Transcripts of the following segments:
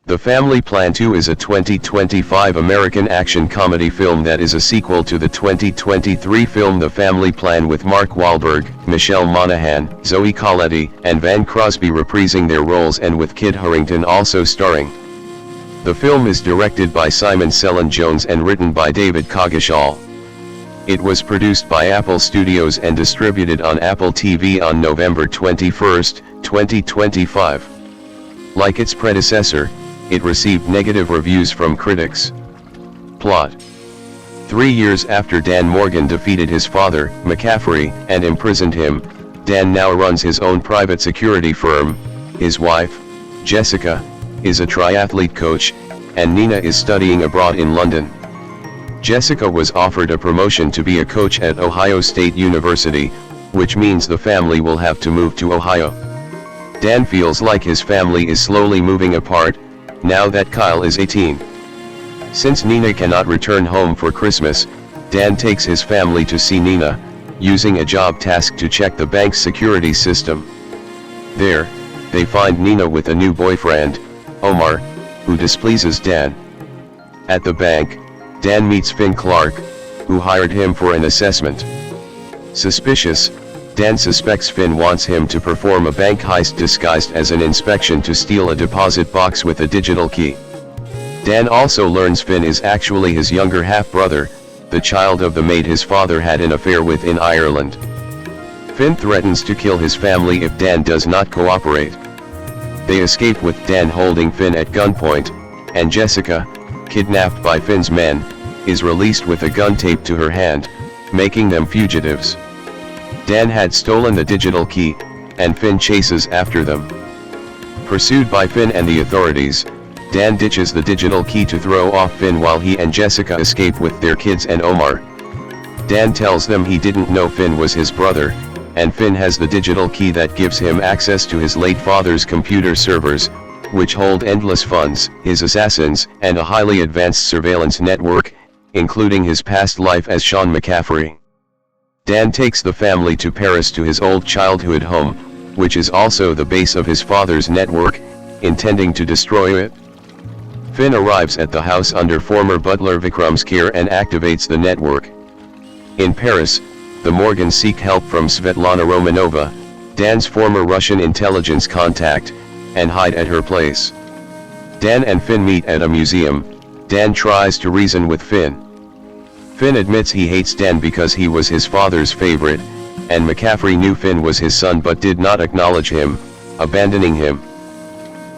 The Family Plan 2 is a 2025 American action comedy film that is a sequel to the 2023 film The Family Plan with Mark Wahlberg, Michelle Monaghan, Zoe Colletti, and Van Crosby reprising their roles and with Kit Harington also starring. The film is directed by Simon Cellan Jones and written by David Coggeshall. It was produced by Apple Studios and distributed on Apple TV on November 21, 2025. Like its predecessor, it received negative reviews from critics. Plot: 3 years after Dan Morgan defeated his father, McCaffrey, and imprisoned him, Dan now runs his own private security firm. His wife, Jessica, is a triathlete coach, and Nina is studying abroad in London. Jessica was offered a promotion to be a coach at Ohio State University, which means the family will have to move to Ohio. Dan feels like his family is slowly moving apart, now that Kyle is 18. Since Nina cannot return home for Christmas, Dan takes his family to see Nina, using a job task to check the bank's security system. There, they find Nina with a new boyfriend, Omar, who displeases Dan. At the bank, Dan meets Finn Clark, who hired him for an assessment. Suspicious, Dan suspects Finn wants him to perform a bank heist disguised as an inspection to steal a deposit box with a digital key. Dan also learns Finn is actually his younger half-brother, the child of the maid his father had an affair with in Ireland. Finn threatens to kill his family if Dan does not cooperate. They escape with Dan holding Finn at gunpoint, and Jessica, kidnapped by Finn's men, is released with a gun taped to her hand, making them fugitives. Dan had stolen the digital key, and Finn chases after them. Pursued by Finn and the authorities, Dan ditches the digital key to throw off Finn while he and Jessica escape with their kids and Omar. Dan tells them he didn't know Finn was his brother, and Finn has the digital key that gives him access to his late father's computer servers, which hold endless funds, his assassins, and a highly advanced surveillance network, including his past life as Sean McCaffrey. Dan takes the family to Paris to his old childhood home, which is also the base of his father's network, intending to destroy it. Finn arrives at the house under former butler Vikram's care and activates the network. In Paris, the Morgans seek help from Svetlana Romanova, Dan's former Russian intelligence contact, and hide at her place. Dan and Finn meet at a museum. Dan tries to reason with Finn. Finn admits he hates Dan because he was his father's favorite, and McCaffrey knew Finn was his son but did not acknowledge him, abandoning him.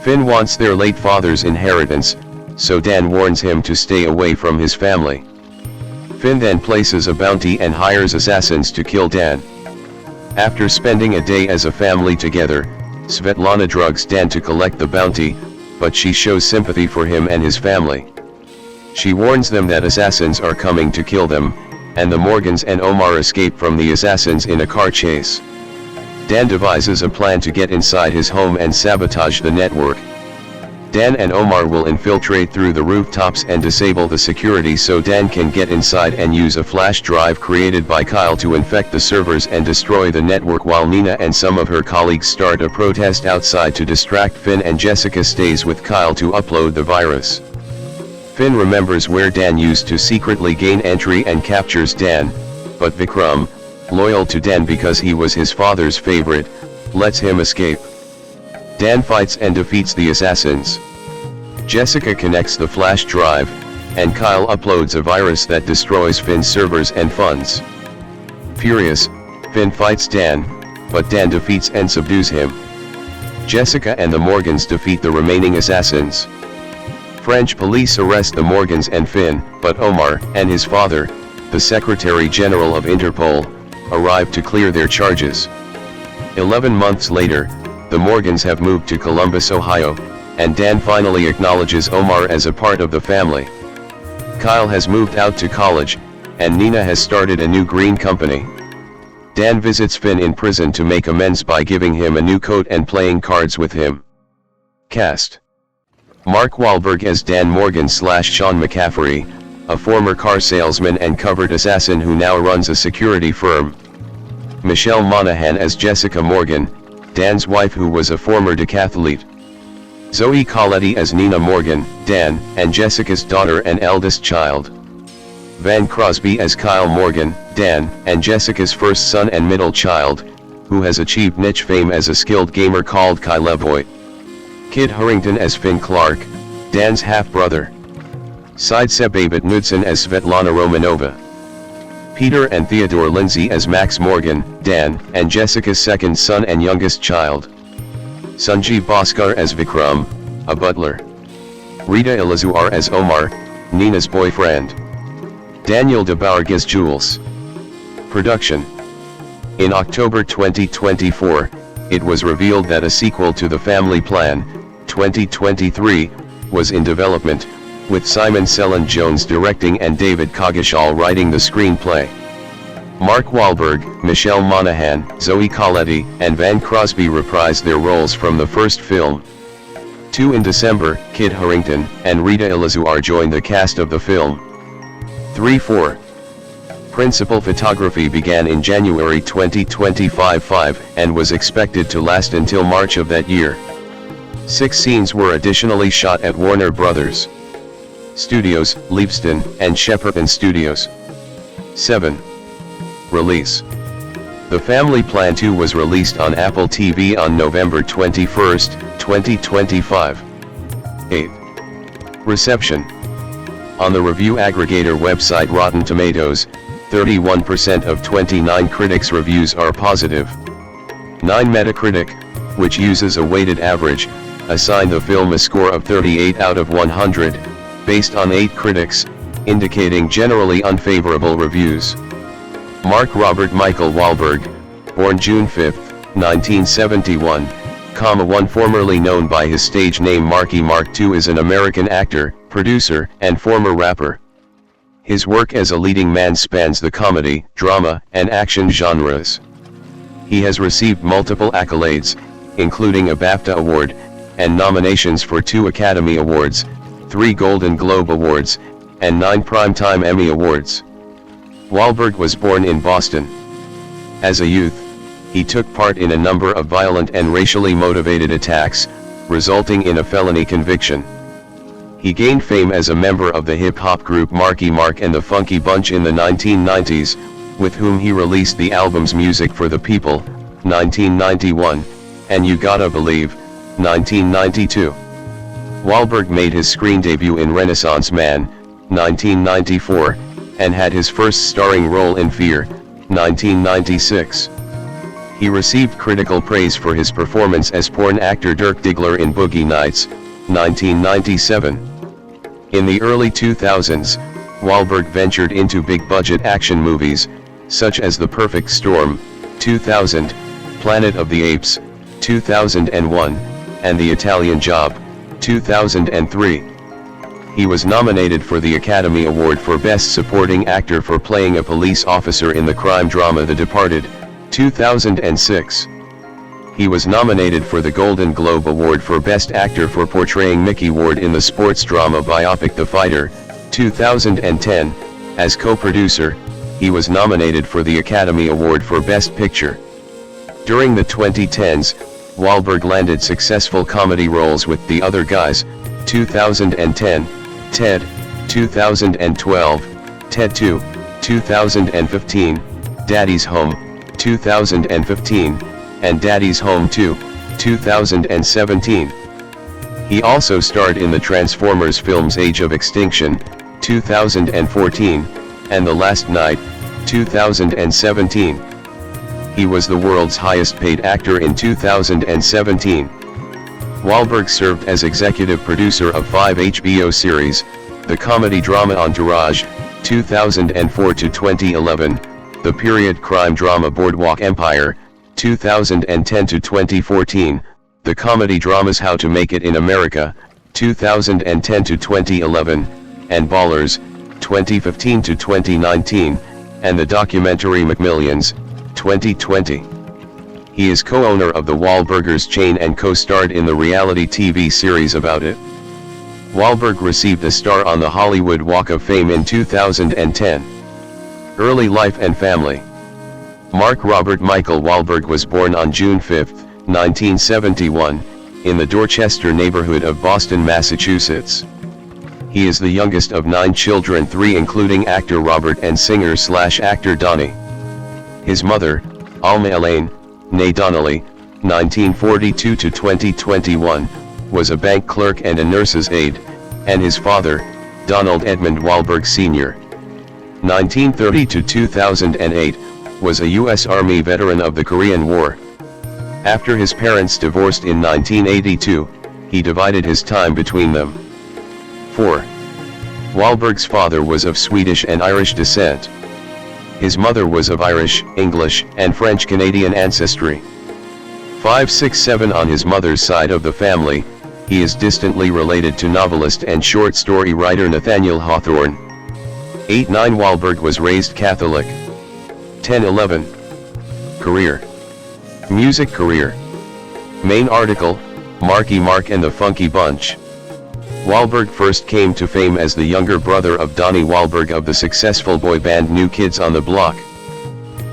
Finn wants their late father's inheritance, so Dan warns him to stay away from his family. Finn then places a bounty and hires assassins to kill Dan. After spending a day as a family together, Svetlana drugs Dan to collect the bounty, but she shows sympathy for him and his family. She warns them that assassins are coming to kill them, and the Morgans and Omar escape from the assassins in a car chase. Dan devises a plan to get inside his home and sabotage the network. Dan and Omar will infiltrate through the rooftops and disable the security so Dan can get inside and use a flash drive created by Kyle to infect the servers and destroy the network, while Nina and some of her colleagues start a protest outside to distract Finn, and Jessica stays with Kyle to upload the virus. Finn remembers where Dan used to secretly gain entry and captures Dan, but Vikram, loyal to Dan because he was his father's favorite, lets him escape. Dan fights and defeats the assassins. Jessica connects the flash drive, and Kyle uploads a virus that destroys Finn's servers and funds. Furious, Finn fights Dan, but Dan defeats and subdues him. Jessica and the Morgans defeat the remaining assassins. French police arrest the Morgans and Finn, but Omar and his father, the Secretary General of Interpol, arrive to clear their charges. 11 months later, the Morgans have moved to Columbus, Ohio, and Dan finally acknowledges Omar as a part of the family. Kyle has moved out to college, and Nina has started a new green company. Dan visits Finn in prison to make amends by giving him a new coat and playing cards with him. Cast: Mark Wahlberg as Dan Morgan/Sean McCaffrey, a former car salesman and covert assassin who now runs a security firm. Michelle Monaghan as Jessica Morgan, Dan's wife who was a former decathlete. Zoe Colletti as Nina Morgan, Dan, and Jessica's daughter and eldest child. Van Crosby as Kyle Morgan, Dan, and Jessica's first son and middle child, who has achieved niche fame as a skilled gamer called Kyle. Kit Harington as Finn Clark, Dan's half-brother. Sidse Babette Knudsen as Svetlana Romanova. Peter and Theodore Lindsay as Max Morgan, Dan, and Jessica's second son and youngest child. Sanjeev Bhaskar as Vikram, a butler. Rita Elazuar as Omar, Nina's boyfriend. Daniel DeBarg as Jules. Production. In October 2024, it was revealed that a sequel to The Family Plan, 2023, was in development, with Simon Cellan Jones directing and David Coggeshall writing the screenplay. Mark Wahlberg, Michelle Monaghan, Zoe Colletti, and Van Crosby reprised their roles from the first film. 2 In December, Kit Harington and Rita Elazuar joined the cast of the film. 3-4. Principal photography began in January 2025 and was expected to last until March of that year. 6 scenes were additionally shot at Warner Brothers Studios, Leavesden, and Shepperton Studios. 7. Release. The Family Plan 2 was released on Apple TV on November 21, 2025. 8. Reception. On the review aggregator website Rotten Tomatoes, 31% of 29 critics' reviews are positive. 9 Metacritic, which uses a weighted average, assigned the film a score of 38 out of 100, based on 8 critics, indicating generally unfavorable reviews. Mark Robert Michael Wahlberg, born June 5, 1971, one formerly known by his stage name Marky Mark II, is an American actor, producer, and former rapper. His work as a leading man spans the comedy, drama, and action genres. He has received multiple accolades, including a BAFTA Award, and nominations for 2 Academy Awards, 3 Golden Globe Awards, and 9 Primetime Emmy Awards. Wahlberg was born in Boston. As a youth, he took part in a number of violent and racially motivated attacks, resulting in a felony conviction. He gained fame as a member of the hip-hop group Marky Mark and the Funky Bunch in the 1990s, with whom he released the albums Music for the People, 1991, and You Gotta Believe, 1992. Wahlberg made his screen debut in Renaissance Man, 1994, and had his first starring role in Fear, 1996. He received critical praise for his performance as porn actor Dirk Diggler in Boogie Nights, 1997. In the early 2000s, Wahlberg ventured into big-budget action movies, such as The Perfect Storm, 2000, Planet of the Apes, 2001, and The Italian Job, 2003. He was nominated for the Academy Award for Best Supporting Actor for playing a police officer in the crime drama The Departed, 2006. He was nominated for the Golden Globe Award for Best Actor for portraying Mickey Ward in the sports drama biopic The Fighter, 2010. As co-producer, he was nominated for the Academy Award for Best Picture. During the 2010s, Wahlberg landed successful comedy roles with The Other Guys, 2010, Ted, 2012, Ted 2, 2015, Daddy's Home, 2015, and Daddy's Home 2, 2017. He also starred in the Transformers films Age of Extinction, 2014, and The Last Night, 2017. He was the world's highest paid actor in 2017. Wahlberg served as executive producer of 5 HBO series, the comedy drama Entourage, 2004 to 2011, the period crime drama Boardwalk Empire, 2010 to 2014, the comedy dramas How to Make It in America, 2010 to 2011, and Ballers, 2015 to 2019, and the documentary McMillions, 2020. He is co-owner of the Wahlburgers chain and co-starred in the reality TV series About It. Wahlberg received a star on the Hollywood Walk of Fame in 2010. Early life and family. Mark Robert Michael Wahlberg was born on June 5, 1971, in the Dorchester neighborhood of Boston, Massachusetts. He is the youngest of 9 children, 3 including actor Robert and singer/actor Donnie. His mother, Alma Elaine, née Donnelly, 1942 to 2021, was a bank clerk and a nurse's aide, and his father, Donald Edmund Wahlberg Sr., 1930 to 2008, was a U.S. Army veteran of the Korean War. After his parents divorced in 1982, he divided his time between them. 4. Wahlberg's father was of Swedish and Irish descent. His mother was of Irish, English, and French-Canadian ancestry. 5, 6, 7 On his mother's side of the family, he is distantly related to novelist and short story writer Nathaniel Hawthorne. 8, 9 Wahlberg was raised Catholic. 10, 11 Career. Music career. Main article, Marky Mark and the Funky Bunch. Wahlberg first came to fame as the younger brother of Donnie Wahlberg of the successful boy band New Kids on the Block.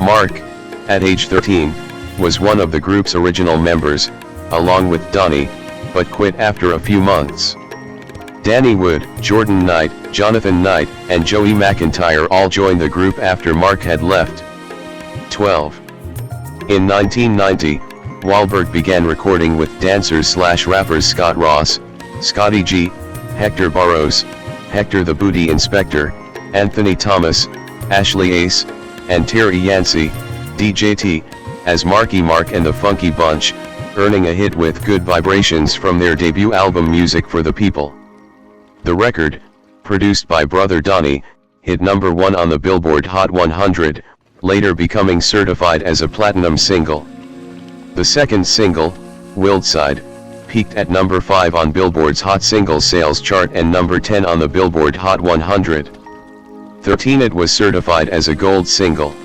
Mark, at age 13, was one of the group's original members, along with Donnie, but quit after a few months. Danny Wood, Jordan Knight, Jonathan Knight, and Joey McIntyre all joined the group after Mark had left. 12. In 1990, Wahlberg began recording with dancers/rappers Scott Ross, Scotty G, Hector Barros, Hector the Booty Inspector, Anthony Thomas, Ashley Ace, and Terry Yancey, DJT, as Marky Mark and the Funky Bunch, earning a hit with Good Vibrations from their debut album Music for the People. The record, produced by brother Donnie, hit number 1 on the Billboard Hot 100, later becoming certified as a platinum single. The second single, Wildside, peaked at number 5 on Billboard's Hot Singles Sales chart and number 10 on the Billboard Hot 100. 13 It was certified as a gold single.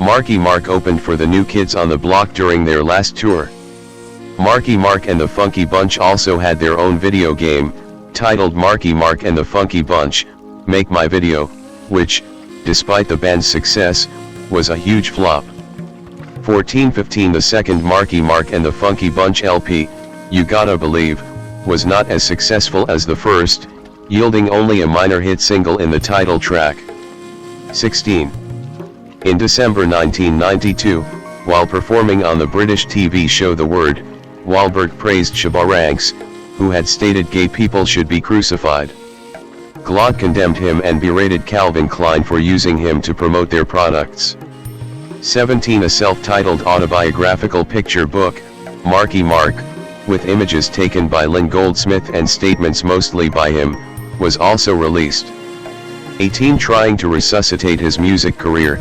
Marky Mark opened for the New Kids on the Block during their last tour. Marky Mark and the Funky Bunch also had their own video game, titled Marky Mark and the Funky Bunch, Make My Video, which, despite the band's success, was a huge flop. 14-15 The second Marky Mark and the Funky Bunch LP, You Gotta Believe, was not as successful as the first, yielding only a minor hit single in the title track. 16. In December 1992, while performing on the British TV show The Word, Wahlberg praised Shabba Ranks, who had stated gay people should be crucified. GLAAD condemned him and berated Calvin Klein for using him to promote their products. 17 A self-titled autobiographical picture book, Marky Mark, with images taken by Lynn Goldsmith and statements mostly by him, was also released. 18 Trying to resuscitate his music career,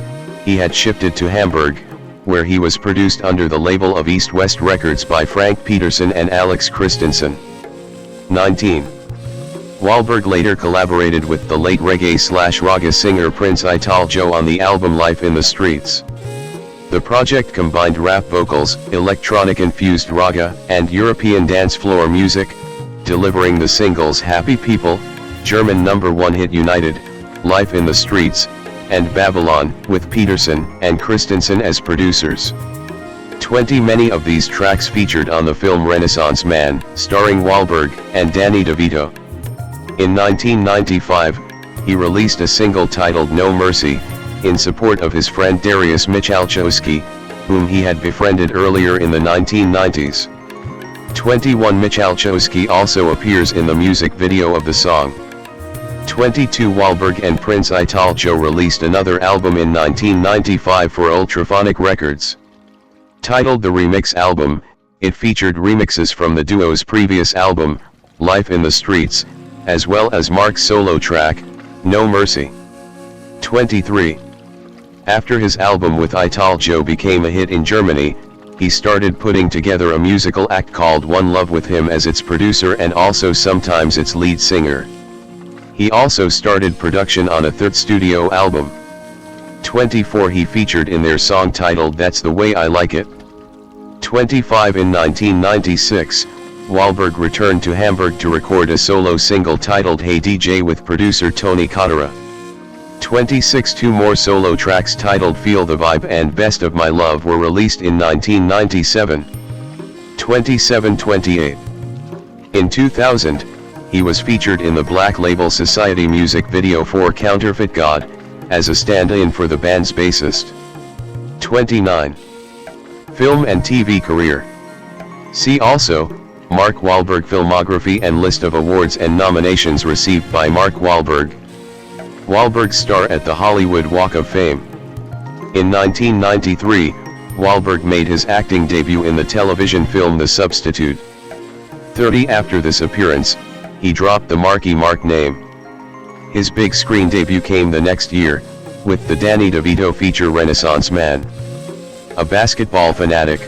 he had shifted to Hamburg, where he was produced under the label of East West Records by Frank Peterson and Alex Christensen. 19. Wahlberg later collaborated with the late reggae/raga singer Prince Italjo on the album Life in the Streets. The project combined rap vocals, electronic-infused raga, and European dance floor music, delivering the singles Happy People, German #1 hit United, Life in the Streets, and Babylon, with Peterson and Christensen as producers. 20 Many of these tracks featured on the film Renaissance Man, starring Wahlberg and Danny DeVito. In 1995, he released a single titled No Mercy, in support of his friend Darius Michalczewski, whom he had befriended earlier in the 1990s. 21 Michalczewski also appears in the music video of the song. 22 Wahlberg and Prince Italjo released another album in 1995 for Ultraphonic Records. Titled The Remix Album, it featured remixes from the duo's previous album, Life in the Streets, as well as Mark's solo track, No Mercy. 23. After his album with Italjo became a hit in Germany, he started putting together a musical act called One Love with him as its producer and also sometimes its lead singer. He also started production on a third studio album. 24 He featured in their song titled That's the Way I Like It. 25 In 1996, Wahlberg returned to Hamburg to record a solo single titled Hey DJ with producer Tony Cotera. 26 Two more solo tracks titled Feel the Vibe and Best of My Love were released in 1997. 27-28 In 2000, he was featured in the Black Label Society music video for Counterfeit God, as a stand-in for the band's bassist. 29. Film and TV career. See also, Mark Wahlberg filmography and list of awards and nominations received by Mark Wahlberg. Wahlberg star at the Hollywood Walk of Fame. In 1993, Wahlberg made his acting debut in the television film The Substitute. 30 After this appearance, he dropped the Marky Mark name. His big screen debut came the next year, with the Danny DeVito feature Renaissance Man. A basketball fanatic,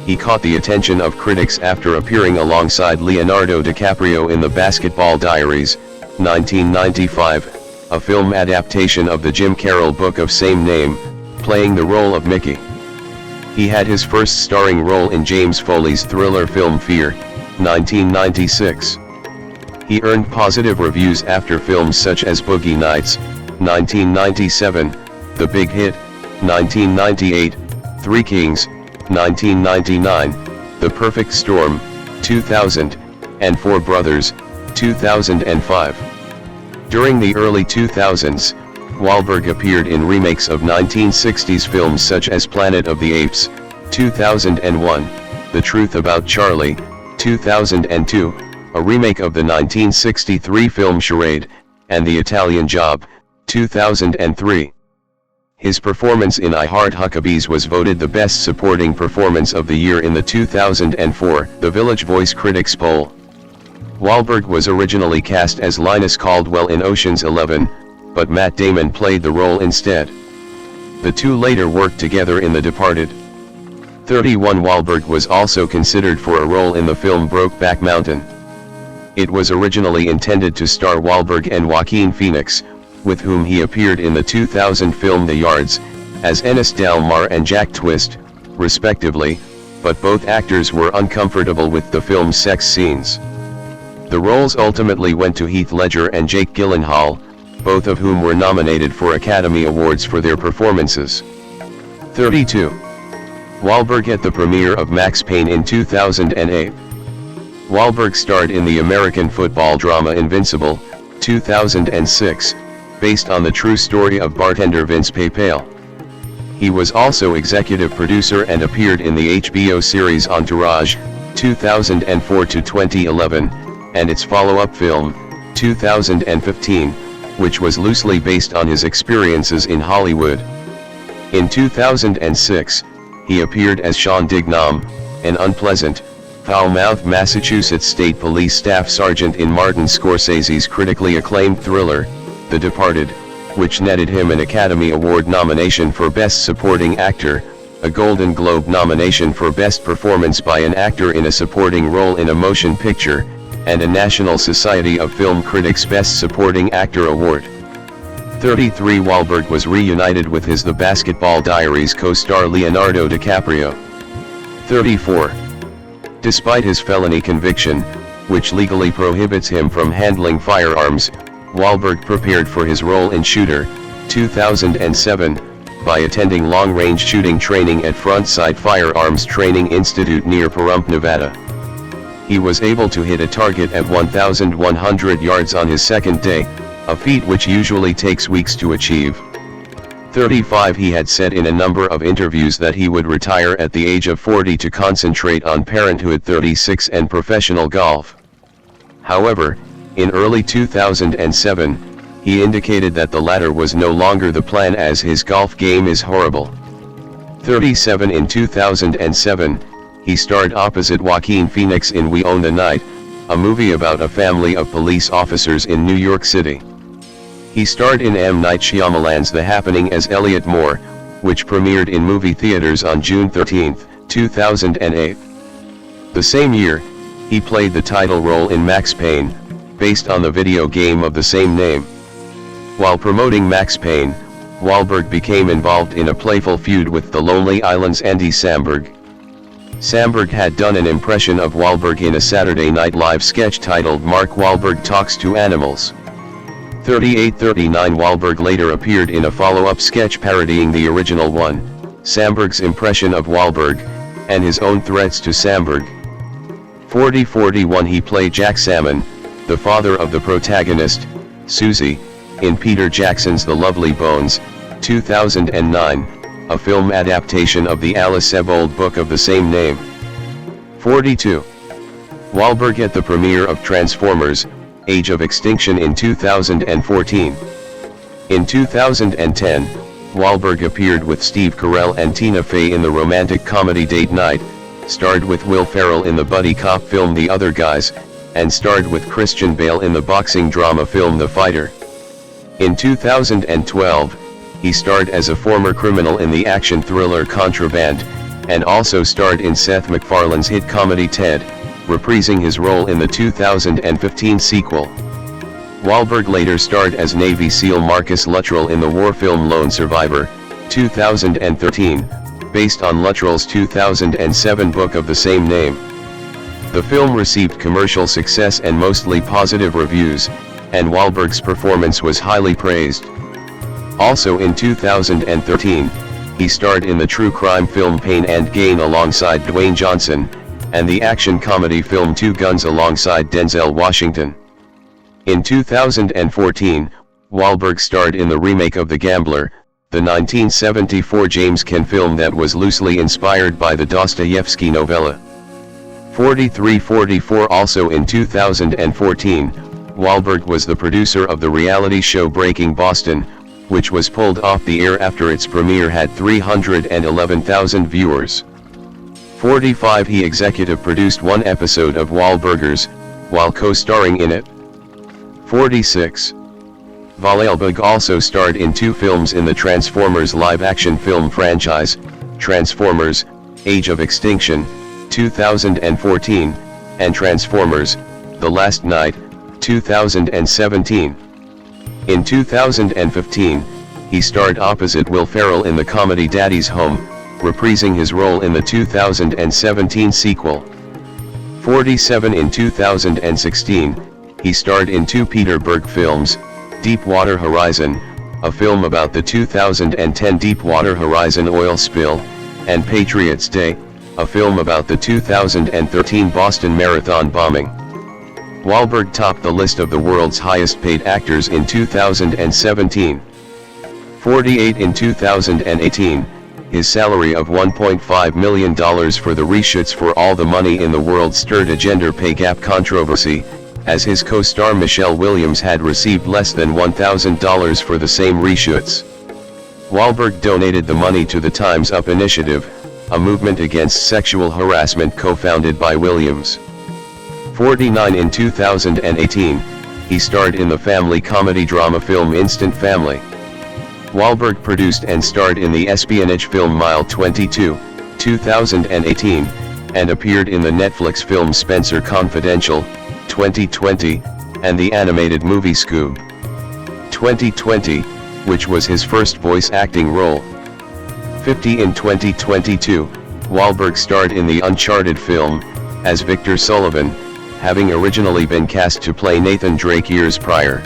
he caught the attention of critics after appearing alongside Leonardo DiCaprio in The Basketball Diaries, 1995, a film adaptation of the Jim Carroll book of same name, playing the role of Mickey. He had his first starring role in James Foley's thriller film Fear, 1996. He earned positive reviews after films such as Boogie Nights, 1997, The Big Hit, 1998, Three Kings, 1999, The Perfect Storm, 2000, and Four Brothers, 2005. During the early 2000s, Wahlberg appeared in remakes of 1960s films such as Planet of the Apes, 2001, The Truth About Charlie, 2002, a remake of the 1963 film Charade, and The Italian Job, 2003. His performance in I Heart Huckabees was voted the best supporting performance of the year in the 2004 The Village Voice Critics Poll. Wahlberg was originally cast as Linus Caldwell in Ocean's 11, but Matt Damon played the role instead. The two later worked together in The Departed. 31 Wahlberg was also considered for a role in the film Brokeback Mountain. It was originally intended to star Wahlberg and Joaquin Phoenix, with whom he appeared in the 2000 film The Yards, as Ennis Del Mar and Jack Twist, respectively, but both actors were uncomfortable with the film's sex scenes. The roles ultimately went to Heath Ledger and Jake Gyllenhaal, both of whom were nominated for Academy Awards for their performances. 32. Wahlberg at the premiere of Max Payne in 2008. Wahlberg starred in the American football drama Invincible, 2006, based on the true story of bartender Vince Papale. He was also executive producer and appeared in the HBO series Entourage, 2004 to 2011, and its follow-up film, 2015, which was loosely based on his experiences in Hollywood. In 2006, he appeared as Sean Dignam, an unpleasant, foul-mouthed Massachusetts State Police staff sergeant in Martin Scorsese's critically acclaimed thriller, The Departed, which netted him an Academy Award nomination for Best Supporting Actor, a Golden Globe nomination for Best Performance by an Actor in a Supporting Role in a Motion Picture, and a National Society of Film Critics Best Supporting Actor Award. 33 Wahlberg was reunited with his The Basketball Diaries co-star Leonardo DiCaprio. 34. Despite his felony conviction, which legally prohibits him from handling firearms, Wahlberg prepared for his role in Shooter, 2007, by attending long-range shooting training at Frontside Firearms Training Institute near Pahrump, Nevada. He was able to hit a target at 1,100 yards on his second day, a feat which usually takes weeks to achieve. 35 He had said in a number of interviews that he would retire at the age of 40 to concentrate on parenthood. 36 and professional golf. However, in early 2007, he indicated that the latter was no longer the plan as his golf game is horrible. 37 In 2007, he starred opposite Joaquin Phoenix in We Own the Night, a movie about a family of police officers in New York City. He starred in M. Night Shyamalan's The Happening as Elliot Moore, which premiered in movie theaters on June 13, 2008. The same year, he played the title role in Max Payne, based on the video game of the same name. While promoting Max Payne, Wahlberg became involved in a playful feud with the Lonely Island's Andy Samberg. Samberg had done an impression of Wahlberg in a Saturday Night Live sketch titled Mark Wahlberg Talks to Animals. 38-39 Wahlberg later appeared in a follow-up sketch parodying the original one, Samberg's impression of Wahlberg, and his own threats to Samberg. 40-41 he played Jack Salmon, the father of the protagonist, Susie, in Peter Jackson's The Lovely Bones, 2009, a film adaptation of the Alice Sebold book of the same name. 42. Wahlberg at the premiere of Transformers: Age of Extinction in 2014. In 2010, Wahlberg appeared with Steve Carell and Tina Fey in the romantic comedy Date Night, starred with Will Ferrell in the buddy cop film The Other Guys, and starred with Christian Bale in the boxing drama film The Fighter. In 2012, he starred as a former criminal in the action thriller Contraband, and also starred in Seth MacFarlane's hit comedy Ted, reprising his role in the 2015 sequel. Wahlberg later starred as Navy SEAL Marcus Luttrell in the war film Lone Survivor, 2013, based on Luttrell's 2007 book of the same name. The film received commercial success and mostly positive reviews, and Wahlberg's performance was highly praised. Also in 2013, he starred in the true crime film Pain and Gain alongside Dwayne Johnson, and the action comedy film Two Guns alongside Denzel Washington. In 2014, Wahlberg starred in the remake of The Gambler, the 1974 James Cain film that was loosely inspired by the Dostoevsky novella. 43-44 Also in 2014, Wahlberg was the producer of the reality show Breaking Boston, which was pulled off the air after its premiere had 311,000 viewers. 45 He executive produced one episode of Wahlburgers, while co-starring in it. 46. Wahlberg also starred in two films in the Transformers live-action film franchise, Transformers: Age of Extinction, 2014, and Transformers: The Last Knight, 2017. In 2015, he starred opposite Will Ferrell in the comedy Daddy's Home, reprising his role in the 2017 sequel. 47 In 2016, he starred in two Peter Berg films, Deepwater Horizon, a film about the 2010 Deepwater Horizon oil spill, and Patriots Day, a film about the 2013 Boston Marathon bombing. Wahlberg topped the list of the world's highest-paid actors in 2017. 48 In 2018, his salary of $1.5 million for the reshoots for All the Money in the World stirred a gender pay gap controversy, as his co-star Michelle Williams had received less than $1,000 for the same reshoots. Wahlberg donated the money to the Time's Up initiative, a movement against sexual harassment co-founded by Williams. 49 In 2018, he starred in the family comedy drama film Instant Family. Wahlberg produced and starred in the espionage film Mile 22, 2018, and appeared in the Netflix film Spencer Confidential, 2020, and the animated movie Scoob! 2020, which was his first voice acting role. 50 In 2022, Wahlberg starred in the Uncharted film, as Victor Sullivan, having originally been cast to play Nathan Drake years prior.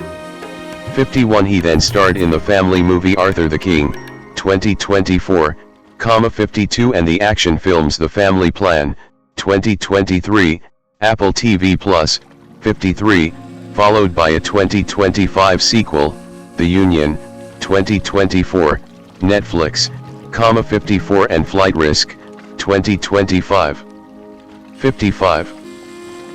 51 He then starred in the family movie Arthur the King, 2024, 52 and the action films The Family Plan, 2023, Apple TV+, 53, followed by a 2025 sequel, The Union, 2024, Netflix, 54 and Flight Risk, 2025. 55.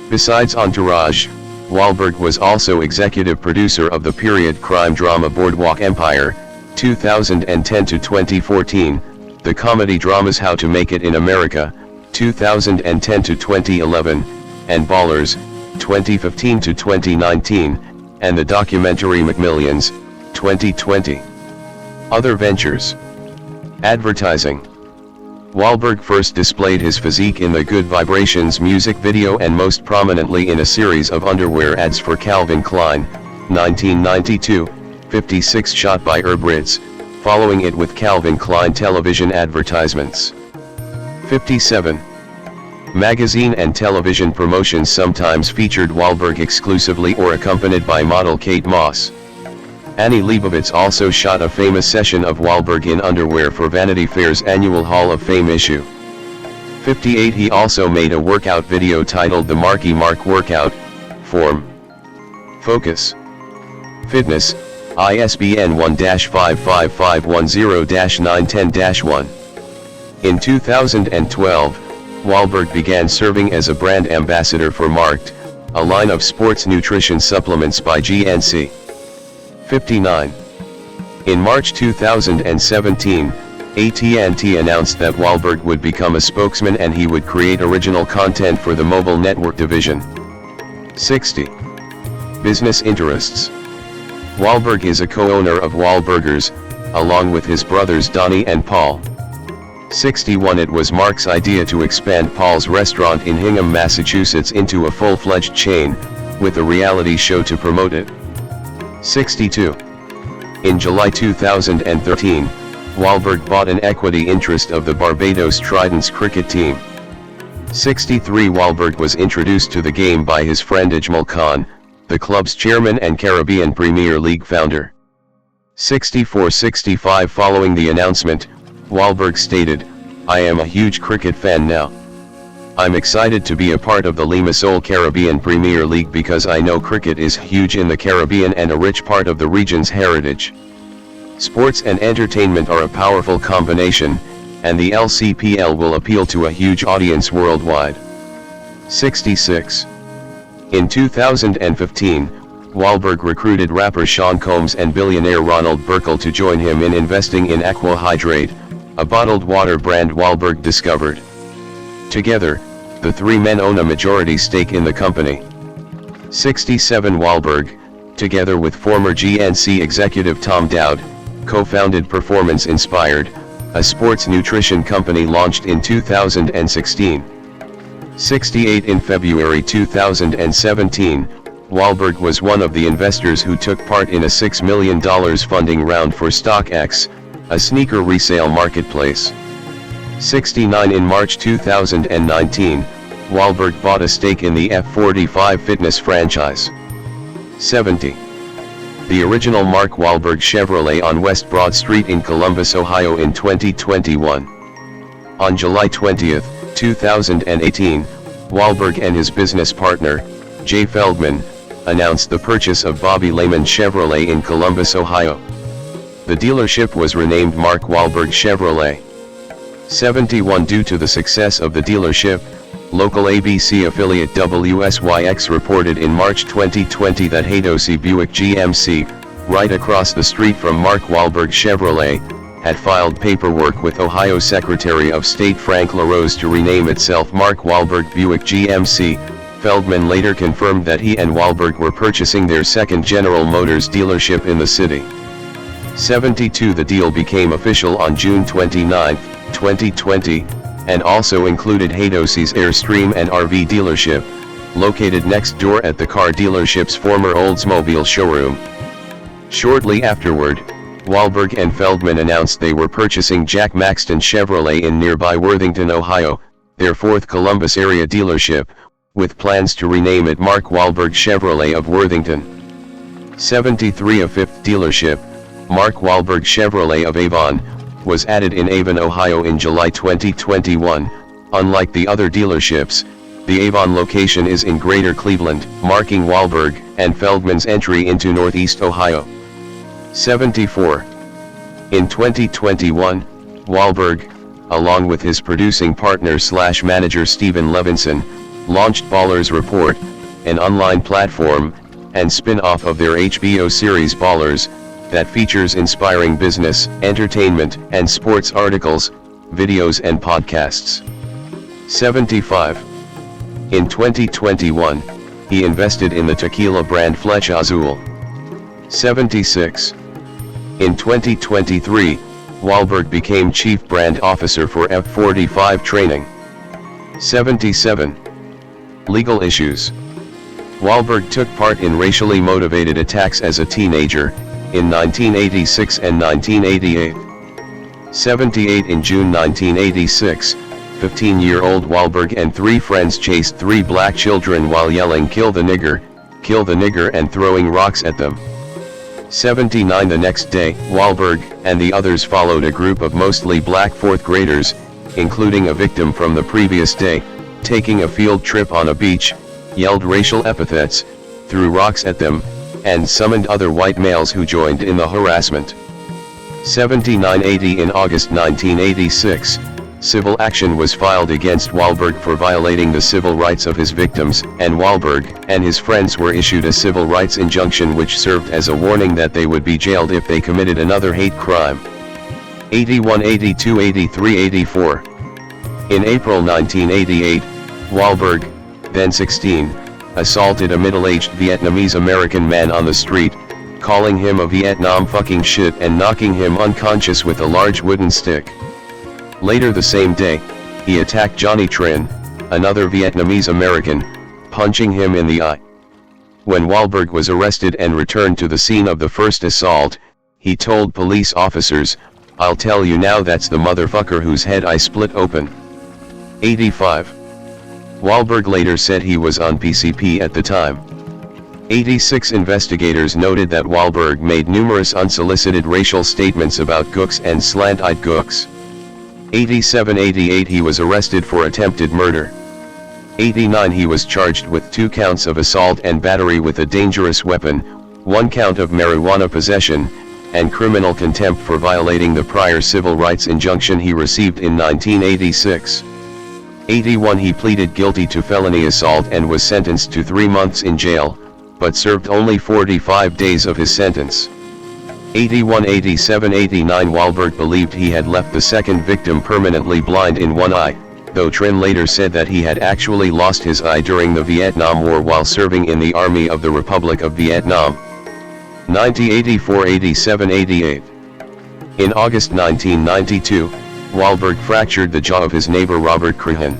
Besides Entourage, Wahlberg was also executive producer of the period crime drama Boardwalk Empire, 2010 to 2014, the comedy dramas How to Make It in America, 2010 to 2011, and Ballers, 2015 to 2019, and the documentary McMillions, 2020. Other ventures. Advertising. Wahlberg first displayed his physique in the Good Vibrations music video and most prominently in a series of underwear ads for Calvin Klein, 1992, 56 shot by Herb Ritz, following it with Calvin Klein television advertisements. 57. Magazine and television promotions sometimes featured Wahlberg exclusively or accompanied by model Kate Moss. Annie Leibovitz also shot a famous session of Wahlberg in underwear for Vanity Fair's annual Hall of Fame issue. 58. He also made a workout video titled The Marky Mark Workout, Form, Focus, Fitness, ISBN 1-55510-910-1. In 2012, Wahlberg began serving as a brand ambassador for Marked, a line of sports nutrition supplements by GNC. 59. In March 2017, AT&T announced that Wahlberg would become a spokesman and he would create original content for the mobile network division. 60. Business interests. Wahlberg is a co-owner of Wahlburgers, along with his brothers Donnie and Paul. 61. It was Mark's idea to expand Paul's restaurant in Hingham, Massachusetts into a full-fledged chain, with a reality show to promote it. 62. In July 2013, Wahlberg bought an equity interest of the Barbados Tridents cricket team. 63. Wahlberg was introduced to the game by his friend Ajmal Khan, the club's chairman and Caribbean Premier League founder. 64-65. Following the announcement, Wahlberg stated, "I am a huge cricket fan now. I'm excited to be a part of the Limassol Caribbean Premier League because I know cricket is huge in the Caribbean and a rich part of the region's heritage. Sports and entertainment are a powerful combination, and the LCPL will appeal to a huge audience worldwide." 66. In 2015, Wahlberg recruited rapper Sean Combs and billionaire Ronald Burkle to join him in investing in Aqua Hydrate, a bottled water brand Wahlberg discovered. Together, the three men own a majority stake in the company. 67. Wahlberg, together with former GNC executive Tom Dowd, co-founded Performance Inspired, a sports nutrition company launched in 2016. 68. In February 2017, Wahlberg was one of the investors who took part in a $6 million funding round for StockX, a sneaker resale marketplace. 69. In March 2019, Wahlberg bought a stake in the F45 fitness franchise. 70. The original Mark Wahlberg Chevrolet on West Broad Street in Columbus, Ohio in 2021. On July 20, 2018, Wahlberg and his business partner, Jay Feldman, announced the purchase of Bobby Lehman Chevrolet in Columbus, Ohio. The dealership was renamed Mark Wahlberg Chevrolet. 71. Due to the success of the dealership, local ABC affiliate WSYX reported in March 2020 that Harington Buick GMC, right across the street from Mark Wahlberg Chevrolet, had filed paperwork with Ohio Secretary of State Frank LaRose to rename itself Mark Wahlberg Buick GMC. Feldman later confirmed that he and Wahlberg were purchasing their second General Motors dealership in the city. 72. The deal became official on June 29, 2020, and also included Harington's Airstream and RV dealership, located next door at the car dealership's former Oldsmobile showroom. Shortly afterward, Wahlberg and Feldman announced they were purchasing Jack Maxton Chevrolet in nearby Worthington, Ohio, their fourth Columbus area dealership, with plans to rename it Mark Wahlberg Chevrolet of Worthington. 73. A fifth dealership, Mark Wahlberg Chevrolet of Avon, was added in Avon, Ohio in July 2021. Unlike the other dealerships, the Avon location is in Greater Cleveland, marking Wahlberg and Feldman's entry into Northeast Ohio. 74. In 2021, Wahlberg, along with his producing partner/manager Steven Levinson, launched Ballers Report, an online platform and spin-off of their HBO series Ballers, that features inspiring business, entertainment, and sports articles, videos and podcasts. 75. In 2021, he invested in the tequila brand Flecha Azul. 76. In 2023, Wahlberg became Chief Brand Officer for F45 Training. 77. Legal issues. Wahlberg took part in racially motivated attacks as a teenager, in 1986 and 1988. 78. In June 1986, 15-year-old Wahlberg and three friends chased three black children while yelling kill the nigger," and throwing rocks at them. 79. The next day, Wahlberg and the others followed a group of mostly black fourth graders, including a victim from the previous day, taking a field trip on a beach, yelled racial epithets, threw rocks at them, and summoned other white males who joined in the harassment. 7980 In August 1986, civil action was filed against Wahlberg for violating the civil rights of his victims, and Wahlberg and his friends were issued a civil rights injunction which served as a warning that they would be jailed if they committed another hate crime. 81, 82, 83, 84. In April 1988, Wahlberg, then 16, assaulted a middle-aged Vietnamese American man on the street, calling him a Vietnam fucking shit and knocking him unconscious with a large wooden stick. Later the same day, he attacked Johnny Trin, another Vietnamese American, punching him in the eye. When Wahlberg was arrested and returned to the scene of the first assault, he told police officers, "I'll tell you now, that's the motherfucker whose head I split open." 85. Wahlberg later said he was on PCP at the time. 86. Investigators noted that Wahlberg made numerous unsolicited racial statements about gooks and slant-eyed gooks. 87-88 He was arrested for attempted murder. 89 He was charged with 2 counts of assault and battery with a dangerous weapon, 1 count of marijuana possession, and criminal contempt for violating the prior civil rights injunction he received in 1986. 81 He pleaded guilty to felony assault and was sentenced to 3 months in jail, but served only 45 days of his sentence. 81, 87, 89 Wahlberg believed he had left the second victim permanently blind in one eye, though Trin later said that he had actually lost his eye during the Vietnam War while serving in the Army of the Republic of Vietnam. 90, 84, 87, 88. In August 1992, Wahlberg fractured the jaw of his neighbor Robert Crehen.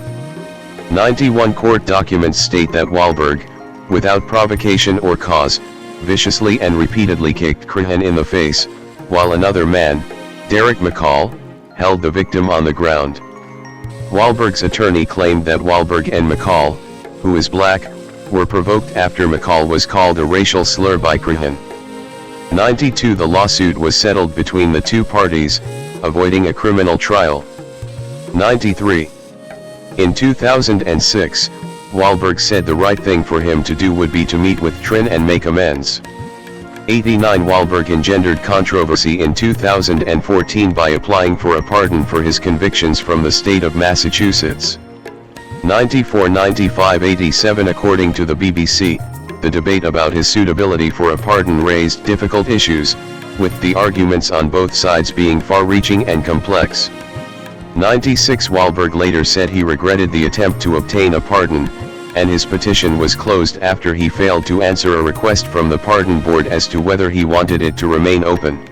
91 Court documents state that Wahlberg, without provocation or cause, viciously and repeatedly kicked Crehen in the face, while another man, Derek McCall, held the victim on the ground. Wahlberg's attorney claimed that Wahlberg and McCall, who is black, were provoked after McCall was called a racial slur by Crehen. 92 The lawsuit was settled between the two parties, avoiding a criminal trial. 93. In 2006, Wahlberg said the right thing for him to do would be to meet with Trin and make amends. 89 Wahlberg engendered controversy in 2014 by applying for a pardon for his convictions from the state of Massachusetts. 94, 95, 87 According to the BBC, the debate about his suitability for a pardon raised difficult issues, with the arguments on both sides being far-reaching and complex. 96 Wahlberg later said he regretted the attempt to obtain a pardon, and his petition was closed after he failed to answer a request from the pardon board as to whether he wanted it to remain open.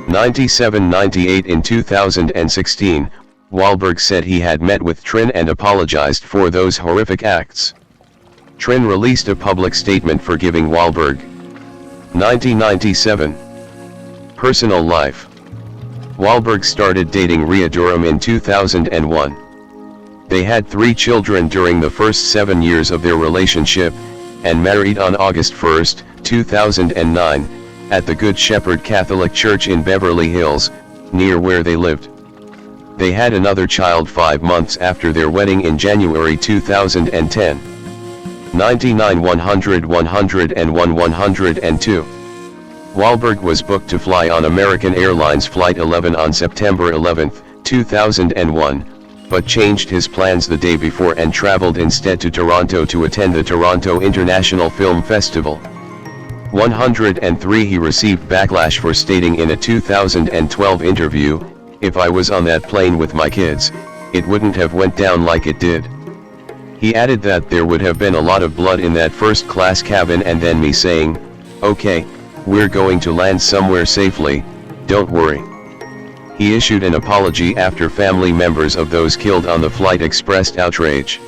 97-98 In 2016, Wahlberg said he had met with Trin and apologized for those horrific acts. Trin released a public statement forgiving Wahlberg. 1997. Personal life. Wahlberg started dating Rhea Durham in 2001. They had 3 children during the first 7 years of their relationship, and married on August 1, 2009, at the Good Shepherd Catholic Church in Beverly Hills, near where they lived. They had another child 5 months after their wedding in January 2010. 99 100 101 102. Wahlberg was booked to fly on American Airlines Flight 11 on September 11, 2001, but changed his plans the day before and traveled instead to Toronto to attend the Toronto International Film Festival. 103 He received backlash for stating in a 2012 interview, "If I was on that plane with my kids, it wouldn't have went down like it did." He added that there would have been a lot of blood in that first-class cabin and then me saying, "Okay, we're going to land somewhere safely, don't worry." He issued an apology after family members of those killed on the flight expressed outrage.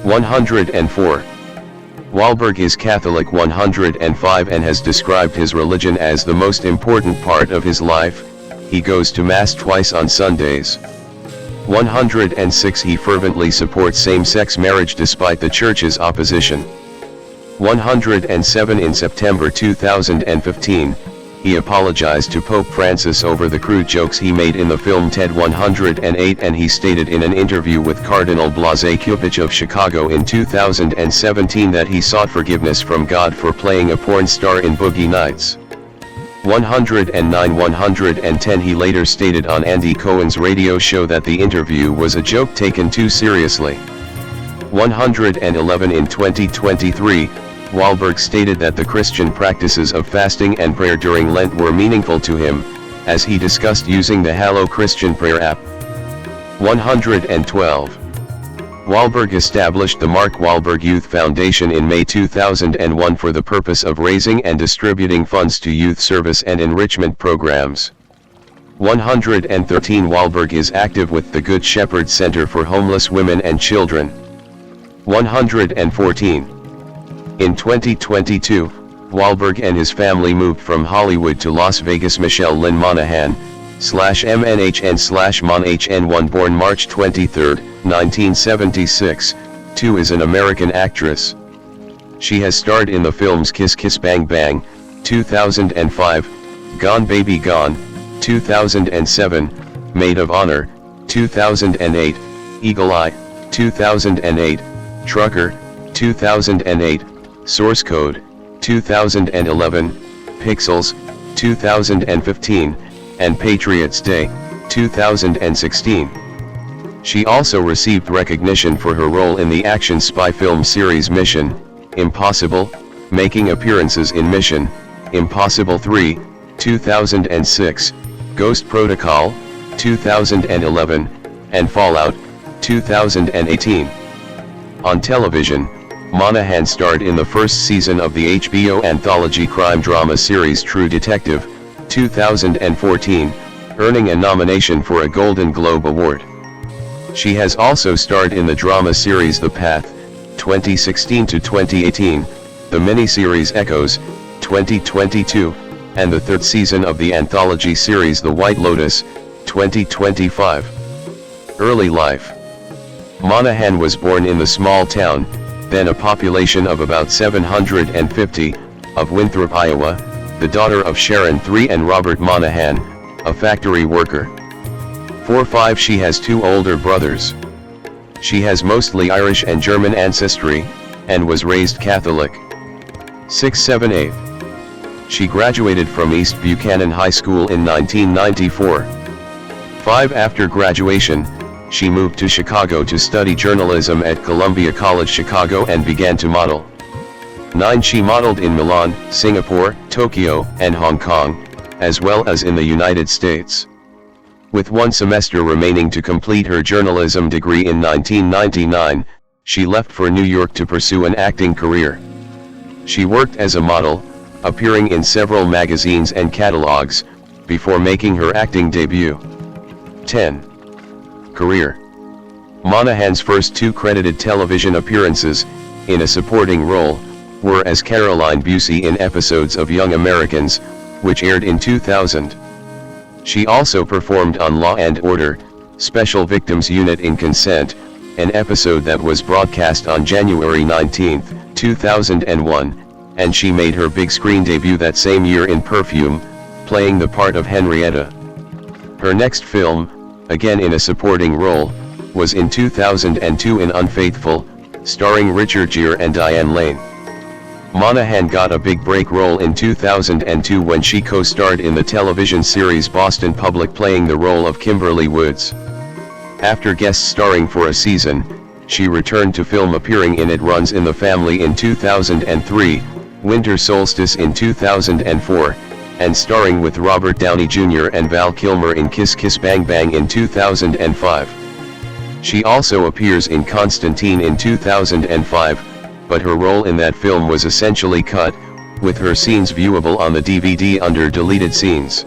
104. Wahlberg is Catholic. 105 and has described his religion as the most important part of his life. He goes to Mass twice on Sundays. 106 He fervently supports same-sex marriage despite the Church's opposition. 107 In September 2015, he apologized to Pope Francis over the crude jokes he made in the film Ted 108, and he stated in an interview with Cardinal Blase Cupich of Chicago in 2017 that he sought forgiveness from God for playing a porn star in Boogie Nights. 109-110 He later stated on Andy Cohen's radio show that the interview was a joke taken too seriously. 111 In 2023, Wahlberg stated that the Christian practices of fasting and prayer during Lent were meaningful to him, as he discussed using the Hallow Christian Prayer app. 112. Wahlberg established the Mark Wahlberg Youth Foundation in May 2001 for the purpose of raising and distributing funds to youth service and enrichment programs. 113 Wahlberg is active with the Good Shepherd Center for Homeless Women and Children. 114. In 2022, Wahlberg and his family moved from Hollywood to Las Vegas. Michelle Lynn Monaghan, /MNHN/MonHN1 born March 23, 1976, 2 is an American actress. She has starred in the films Kiss Kiss Bang Bang, 2005, Gone Baby Gone, 2007, Maid of Honor, 2008, Eagle Eye, 2008, Trucker, 2008, Source Code, 2011, Pixels, 2015, and Patriots Day, 2016. She also received recognition for her role in the action spy film series Mission Impossible, making appearances in Mission Impossible 3, 2006, Ghost Protocol, 2011, and Fallout, 2018. On television, Monaghan starred in the first season of the HBO anthology crime drama series True Detective, 2014, earning a nomination for a Golden Globe Award. She has also starred in the drama series The Path, 2016 to 2018, the miniseries Echoes, 2022, and the third season of the anthology series The White Lotus, 2025. Early life. Monaghan was born in the small town, then a population of about 750, of Winthrop, Iowa, the daughter of Sharon III and Robert Monaghan, a factory worker. 4-5 She has 2 older brothers. She has mostly Irish and German ancestry, and was raised Catholic. 6-7-8 She graduated from East Buchanan High School in 1994. 5 After graduation, she moved to Chicago to study journalism at Columbia College Chicago and began to model. 9 She modeled in Milan, Singapore, Tokyo, and Hong Kong, as well as in the United States. With 1 semester remaining to complete her journalism degree in 1999, she left for New York to pursue an acting career. She worked as a model, appearing in several magazines and catalogs, before making her acting debut. 10. Career. Monaghan's first 2 credited television appearances, in a supporting role, were as Caroline Busey in episodes of Young Americans, which aired in 2000. She also performed on Law and Order, Special Victims Unit in Consent, an episode that was broadcast on January 19, 2001, and she made her big screen debut that same year in Perfume, playing the part of Henrietta. Her next film, again in a supporting role, was in 2002 in Unfaithful, starring Richard Gere and Diane Lane. Monaghan got a big break role in 2002 when she co-starred in the television series Boston Public playing the role of Kimberly Woods. After guest starring for a season, she returned to film appearing in It Runs in the Family in 2003, Winter Solstice in 2004, and starring with Robert Downey Jr. and Val Kilmer in Kiss Kiss Bang Bang in 2005. She also appears in Constantine in 2005, but her role in that film was essentially cut, with her scenes viewable on the DVD under deleted scenes.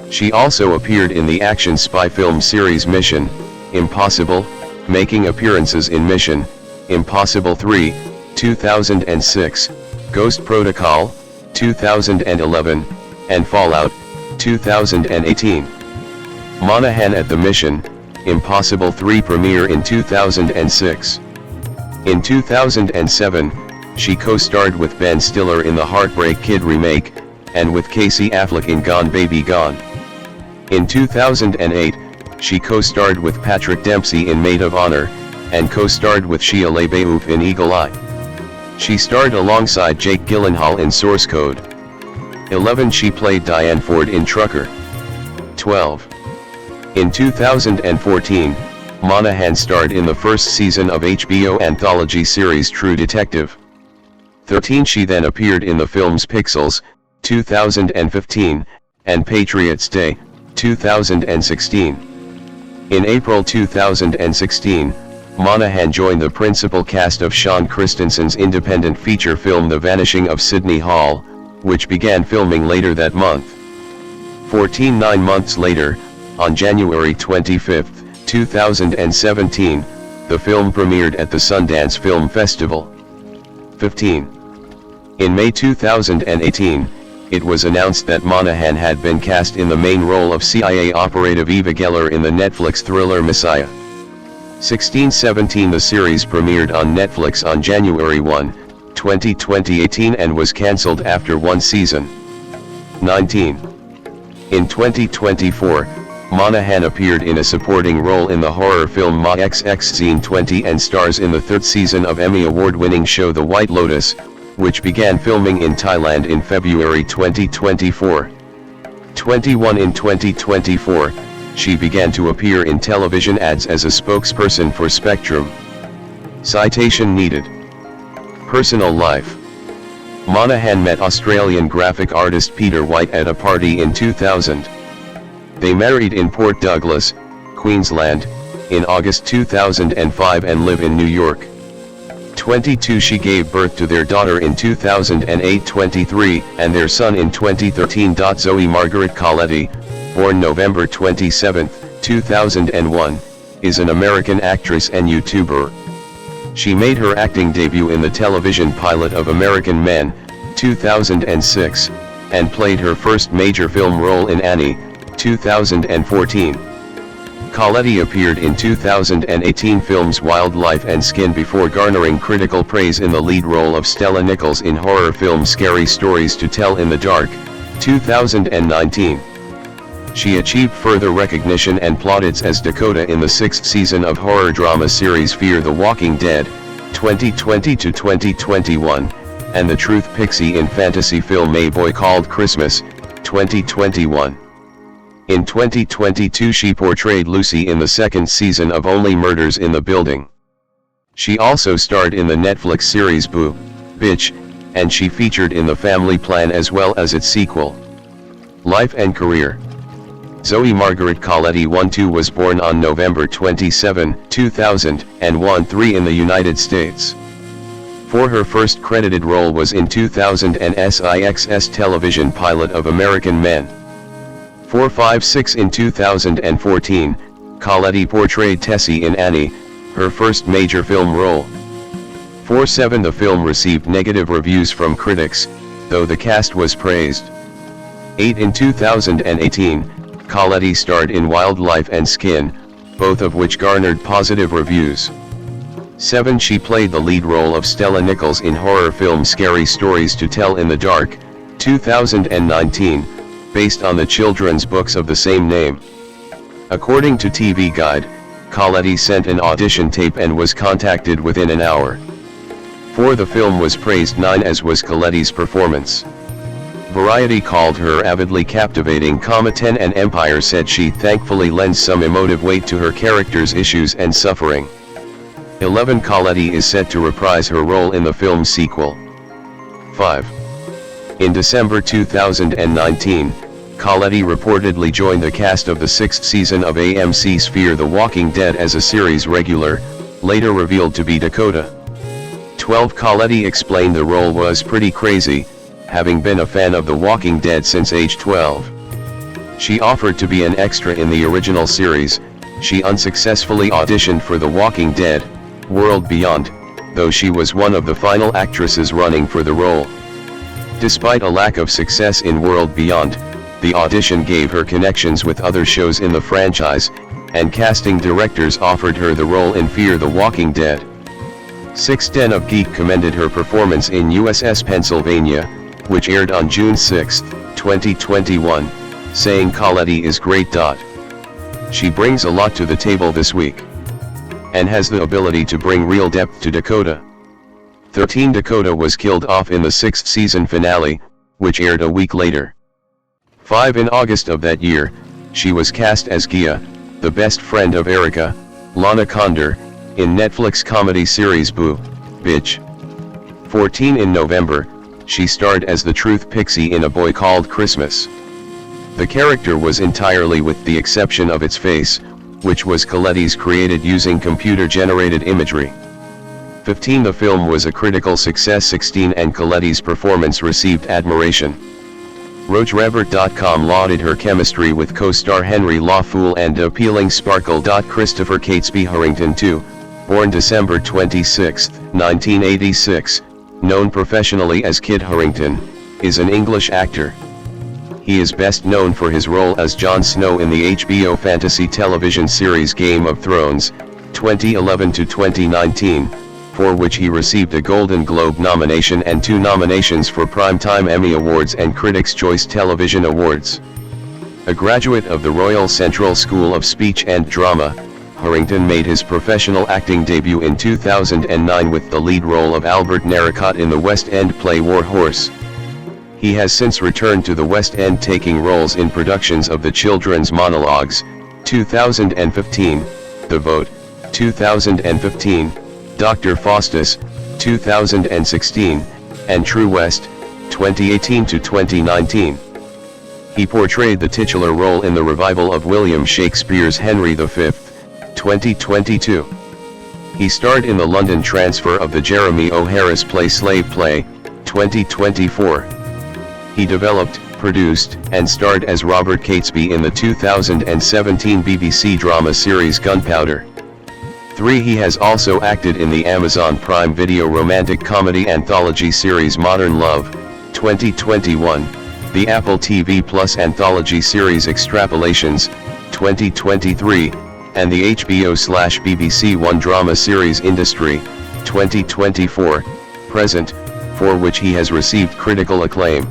She also appeared in the action spy film series Mission Impossible, making appearances in Mission Impossible 3, 2006, Ghost Protocol, 2011, and Fallout, 2018. Monaghan at the Mission Impossible 3 premiere in 2006. In 2007, she co-starred with Ben Stiller in the Heartbreak Kid remake, and with Casey Affleck in Gone Baby Gone. In 2008, she co-starred with Patrick Dempsey in Maid of Honor, and co-starred with Shia LaBeouf in Eagle Eye. She starred alongside Jake Gyllenhaal in Source Code. 11. She played Diane Ford in Trucker. 12. In 2014, Monaghan starred in the first season of HBO anthology series True Detective. 13. She then appeared in the films Pixels, 2015, and Patriots Day, 2016. In April 2016, Monaghan joined the principal cast of Sean Christensen's independent feature film The Vanishing of Sydney Hall, which began filming later that month. 14. 9 months later, on January 25, 2017, the film premiered at the Sundance Film Festival. 15. In May 2018, it was announced that Monaghan had been cast in the main role of CIA operative Eva Geller in the Netflix thriller Messiah. 16-17 The series premiered on Netflix on January 1, 2018 and was cancelled after one season. 19. In 2024, Monaghan appeared in a supporting role in the horror film Ma XX Scene 20 and stars in the third season of Emmy Award-winning show The White Lotus, which began filming in Thailand in February 2024. 21. In 2024, she began to appear in television ads as a spokesperson for Spectrum. Citation needed. Personal life. Monaghan met Australian graphic artist Peter White at a party in 2000. They married in Port Douglas, Queensland, in August 2005 and live in New York. 22. She gave birth to their daughter in 2008, 23, and their son in 2013. Zoe Margaret Colletti, born November 27, 2001, is an American actress and YouTuber. She made her acting debut in the television pilot of American Men, 2006, and played her first major film role in Annie, 2014. Colletti appeared in 2018 films Wildlife and Skin before garnering critical praise in the lead role of Stella Nichols in horror film Scary Stories to Tell in the Dark, 2019. She achieved further recognition and plaudits as Dakota in the 6th season of horror drama series Fear the Walking Dead, 2020-2021, and the Truth Pixie in fantasy film A Boy Called Christmas, 2021. In 2022 she portrayed Lucy in the 2nd season of Only Murders in the Building. She also starred in the Netflix series Boo, Bitch, and she featured in The Family Plan as well as its sequel. Life and career. Zoe Margaret Colletti 1-2 was born on November 27, 2001 3 in the United States. For her first credited role was in 2000 SIX's television pilot of American Men. 4-5-6 in 2014, Colletti portrayed Tessie in Annie, her first major film role. 4-7 The film received negative reviews from critics, though the cast was praised. 8 in 2018, Colletti starred in Wildlife and Skin, both of which garnered positive reviews. 7 She played the lead role of Stella Nichols in horror film Scary Stories to Tell in the Dark, 2019, based on the children's books of the same name. According to TV Guide, Colletti sent an audition tape and was contacted within an hour. For the film was praised 9 as was Colletti's performance. Variety called her avidly captivating, 10 and Empire said she thankfully lends some emotive weight to her character's issues and suffering. 11 Colletti is set to reprise her role in the film's sequel. 5. In December 2019, Colletti reportedly joined the cast of the 6th season of AMC's Fear the Walking Dead as a series regular, later revealed to be Dakota. 12 Colletti explained the role was pretty crazy, having been a fan of The Walking Dead since age 12. She offered to be an extra in the original series. She unsuccessfully auditioned for The Walking Dead, World Beyond, though she was one of the final actresses running for the role. Despite a lack of success in World Beyond, the audition gave her connections with other shows in the franchise, and casting directors offered her the role in Fear the Walking Dead. 6 Den of Geek commended her performance in USS Pennsylvania, which aired on June 6. 2021, saying Colletti is great. She brings a lot to the table this week. And has the ability to bring real depth to Dakota. 13 Dakota was killed off in the 6th season finale, which aired a week later. 5 In August of that year, she was cast as Gia, the best friend of Erica, Lana Condor, in Netflix comedy series Boo, Bitch. 14 In November, she starred as the Truth Pixie in A Boy Called Christmas. The character was entirely with the exception of its face, which was Colletti's created using computer-generated imagery. 15 The film was a critical success. 16 And Colletti's performance received admiration. RogerEvert.com lauded her chemistry with co-star Henry LaFool and appealing sparkle. Christopher Catesby Harington II, born December 26, 1986, known professionally as Kid Harington, is an English actor. He is best known for his role as Jon Snow in the HBO fantasy television series Game of Thrones, 2011 to 2019, for which he received a Golden Globe nomination and 2 nominations for Primetime Emmy Awards and Critics' Choice Television Awards. A graduate of the Royal Central School of Speech and Drama, Harington made his professional acting debut in 2009 with the lead role of Albert Narracott in the West End play War Horse. He has since returned to the West End, taking roles in productions of The Children's Monologues, 2015, The Vote, 2015, Dr. Faustus, 2016, and True West, 2018 to 2019. He portrayed the titular role in the revival of William Shakespeare's Henry V, 2022. He starred in the London transfer of the Jeremy O. Harris play Slave Play, 2024. He developed, produced, and starred as Robert Catesby in the 2017 BBC drama series Gunpowder. 3. He has also acted in the Amazon Prime Video romantic comedy anthology series Modern Love, 2021, the Apple TV Plus anthology series Extrapolations, 2023, and the HBO/BBC One drama series Industry, 2024, present, for which he has received critical acclaim.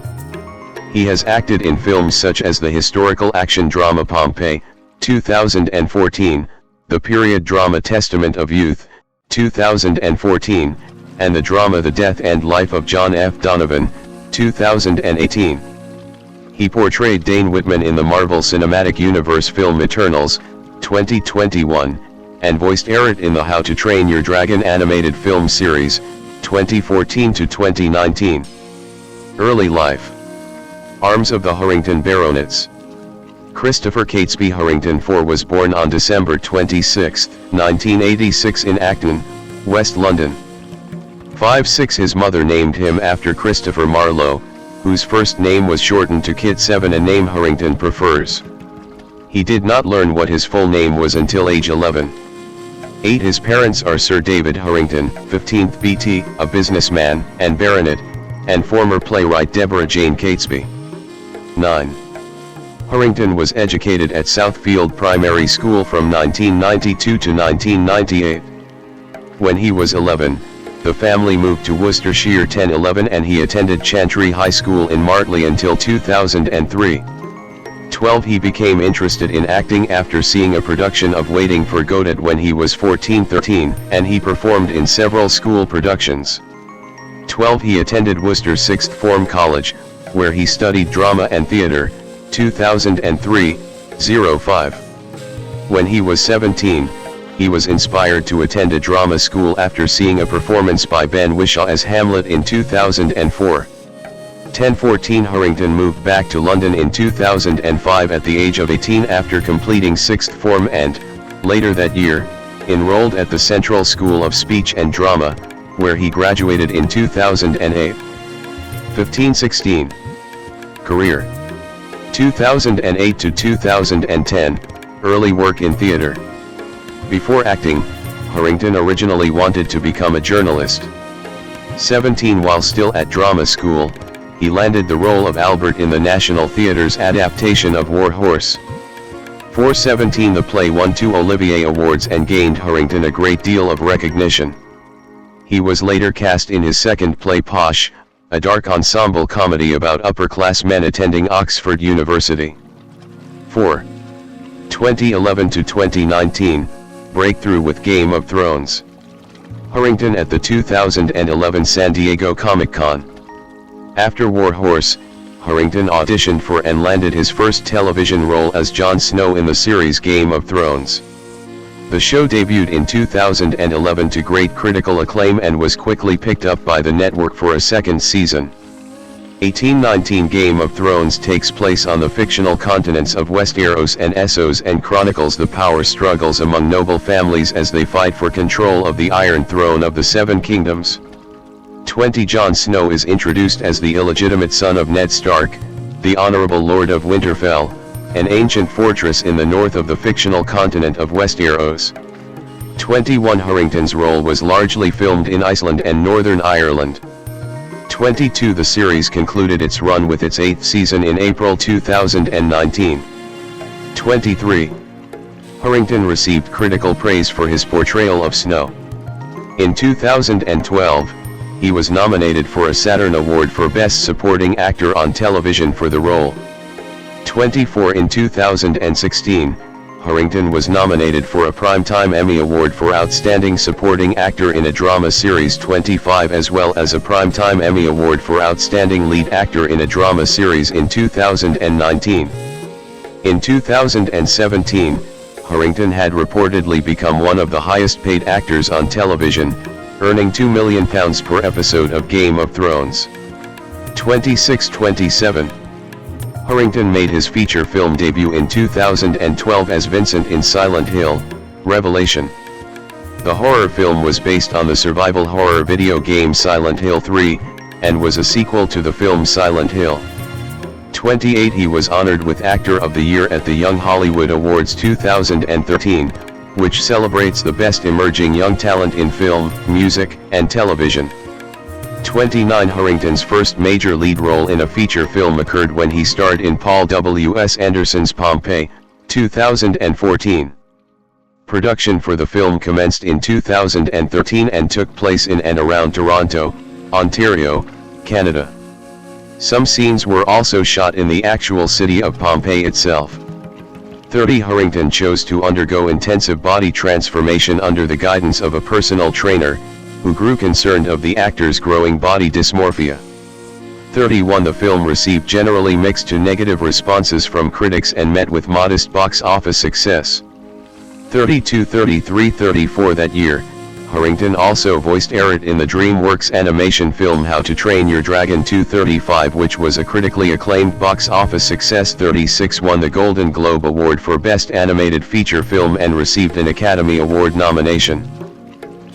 He has acted in films such as the historical action drama Pompeii, 2014, the period drama Testament of Youth, 2014, and the drama The Death and Life of John F. Donovan, 2018. He portrayed Dane Whitman in the Marvel Cinematic Universe film Eternals, 2021, and voiced Eret in the How to Train Your Dragon animated film series, 2014 to 2019. Early life. Arms of the Harington Baronets. Christopher Catesby Harington IV was born on December 26, 1986 in Acton, West London. 5-6 His mother named him after Christopher Marlowe, whose first name was shortened to Kit. 7 A name Harington prefers. He did not learn what his full name was until age 11. 8 His parents are Sir David Harington, 15th BT, a businessman and baronet, and former playwright Deborah Jane Catesby. 9. Harington was educated at Southfield Primary School from 1992 to 1998. When he was 11, the family moved to Worcestershire. 10-11 and he attended Chantry High School in Martley until 2003. 12 He became interested in acting after seeing a production of Waiting for Godot when he was 14-13, and he performed in several school productions. 12 He attended Worcester Sixth Form College, where he studied drama and theatre, 2003, 05. When he was 17, he was inspired to attend a drama school after seeing a performance by Ben Whishaw as Hamlet in 2004. 10-14 Harington moved back to London in 2005 at the age of 18 after completing sixth form and, later that year, enrolled at the Central School of Speech and Drama, where he graduated in 2008. 15-16. Career. 2008 to 2010, early work in theatre. Before acting, Harington originally wanted to become a journalist. 17 While still at drama school, he landed the role of Albert in the National Theatre's adaptation of War Horse. 417 The play won 2 Olivier Awards and gained Harington a great deal of recognition. He was later cast in his second play Posh, a dark ensemble comedy about upper-class men attending Oxford University. 4. 2011 to 2019, breakthrough with Game of Thrones. Harington at the 2011 San Diego Comic-Con. After War Horse, Harington auditioned for and landed his first television role as Jon Snow in the series Game of Thrones. The show debuted in 2011 to great critical acclaim and was quickly picked up by the network for a second season. 1819 Game of Thrones takes place on the fictional continents of Westeros and Essos and chronicles the power struggles among noble families as they fight for control of the Iron Throne of the Seven Kingdoms. 20 Jon Snow is introduced as the illegitimate son of Ned Stark, the Honorable Lord of Winterfell, an ancient fortress in the north of the fictional continent of Westeros. 21 Harington's role was largely filmed in Iceland and Northern Ireland. 22 The series concluded its run with its 8th season in April 2019. 23 Harington received critical praise for his portrayal of Snow. In 2012, he was nominated for a Saturn Award for Best Supporting Actor on Television for the role. 24 In 2016, Harington was nominated for a Primetime Emmy Award for Outstanding Supporting Actor in a Drama Series. 25 as well as a Primetime Emmy Award for Outstanding Lead Actor in a Drama Series in 2019. In 2017, Harington had reportedly become one of the highest paid actors on television, earning £2 million per episode of Game of Thrones. 26-27 Harington made his feature film debut in 2012 as Vincent in Silent Hill: Revelation. The horror film was based on the survival horror video game Silent Hill 3, and was a sequel to the film Silent Hill. 28 He was honored with Actor of the Year at the Young Hollywood Awards 2013, which celebrates the best emerging young talent in film, music, and television. 29 Harington's first major lead role in a feature film occurred when he starred in Paul W. S. Anderson's Pompeii, 2014. Production for the film commenced in 2013 and took place in and around Toronto, Ontario, Canada. Some scenes were also shot in the actual city of Pompeii itself. 30 Harington chose to undergo intensive body transformation under the guidance of a personal trainer, who grew concerned of the actor's growing body dysmorphia. 31 The film received generally mixed to negative responses from critics and met with modest box office success. 32 33 34 That year, Harington also voiced Eret in the DreamWorks animation film How to Train Your Dragon 2. 35 which was a critically acclaimed box office success. 36 Won the Golden Globe Award for Best Animated Feature Film and received an Academy Award nomination.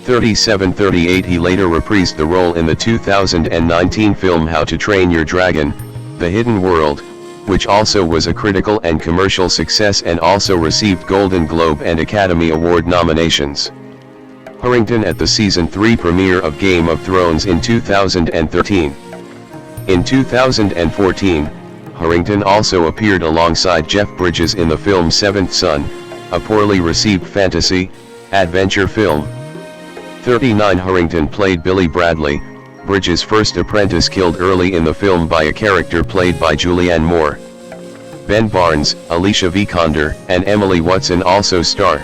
37 38 He later reprised the role in the 2019 film How to Train Your Dragon: The Hidden World, which also was a critical and commercial success and also received Golden Globe and Academy Award nominations. Harington at the Season 3 premiere of Game of Thrones in 2013. In 2014, Harington also appeared alongside Jeff Bridges in the film Seventh Son, a poorly received fantasy, adventure film. 39 Harington played Billy Bradley, Bridges' first apprentice killed early in the film by a character played by Julianne Moore. Ben Barnes, Alicia Vikander, and Emily Watson also star.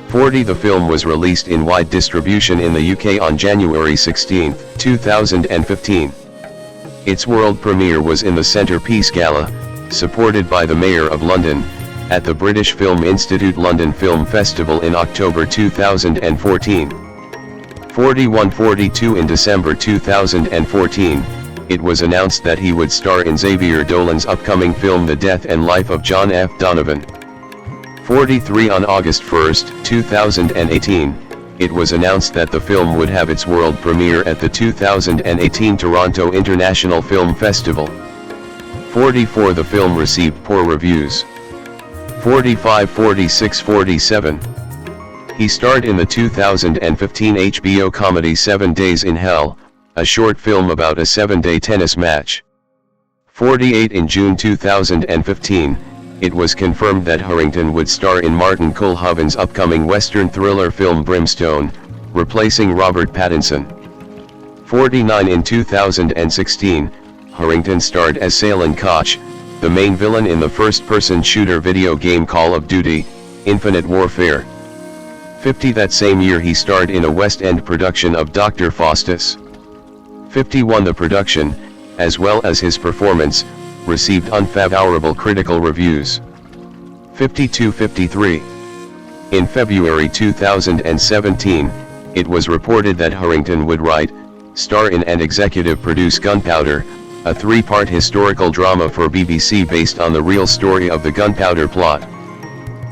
40 The film was released in wide distribution in the UK on January 16, 2015. Its world premiere was in the Centrepiece Gala, supported by the Mayor of London, at the British Film Institute London Film Festival in October 2014. 41-42 In December 2014, it was announced that he would star in Xavier Dolan's upcoming film The Death and Life of John F. Donovan. 43 On August 1, 2018, it was announced that the film would have its world premiere at the 2018 Toronto International Film Festival. 44 The film received poor reviews. 45 46 47 He starred in the 2015 HBO comedy 7 Days in Hell, a short film about a 7-day tennis match. 48 In June 2015, it was confirmed that Harington would star in Martin Culhoven's upcoming Western thriller film Brimstone, replacing Robert Pattinson. 49 In 2016, Harington starred as Cellan Koch, the main villain in the first-person shooter video game Call of Duty: Infinite Warfare. 50 That same year he starred in a West End production of Dr. Faustus. 51 The production, as well as his performance, received unfavorable critical reviews. 52-53. In February 2017, it was reported that Harington would write, star in and executive produce Gunpowder, a three-part historical drama for BBC based on the real story of the Gunpowder Plot.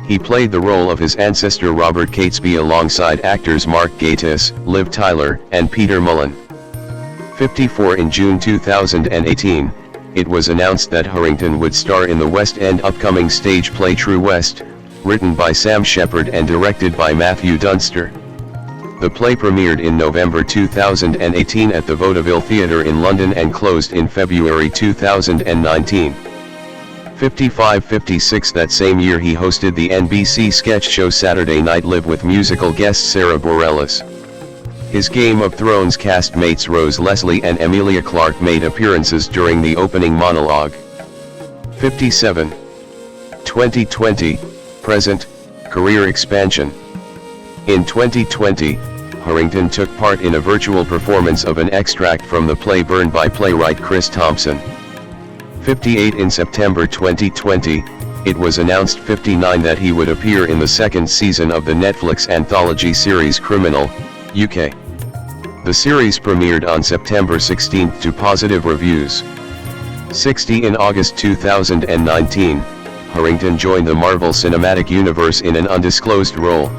He played the role of his ancestor Robert Catesby alongside actors Mark Gatiss, Liv Tyler, and Peter Mullen. 54 In June 2018, it was announced that Harington would star in the West End upcoming stage play True West, written by Sam Shepard and directed by Matthew Dunster. The play premiered in November 2018 at the Vaudeville Theatre in London and closed in February 2019. 55-56 That same year he hosted the NBC sketch show Saturday Night Live with musical guest Sarah Bareilles. His Game of Thrones castmates Rose Leslie and Emilia Clarke made appearances during the opening monologue. 57. 2020, present, career expansion. In 2020, Harington took part in a virtual performance of an extract from the play Burned by playwright Chris Thompson. 58 In September 2020, it was announced 59 that he would appear in the second season of the Netflix anthology series Criminal, UK. The series premiered on September 16 to positive reviews. 60 In August 2019, Harington joined the Marvel Cinematic Universe in an undisclosed role.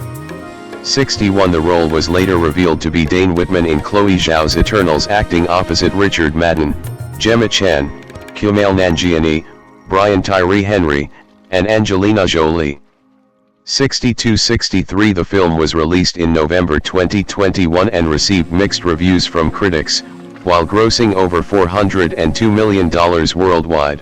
61 The role was later revealed to be Dane Whitman in Chloe Zhao's Eternals, acting opposite Richard Madden, Gemma Chan, Kumail Nanjiani, Brian Tyree Henry, and Angelina Jolie. 62-63 The film was released in November 2021 and received mixed reviews from critics, while grossing over $402 million worldwide.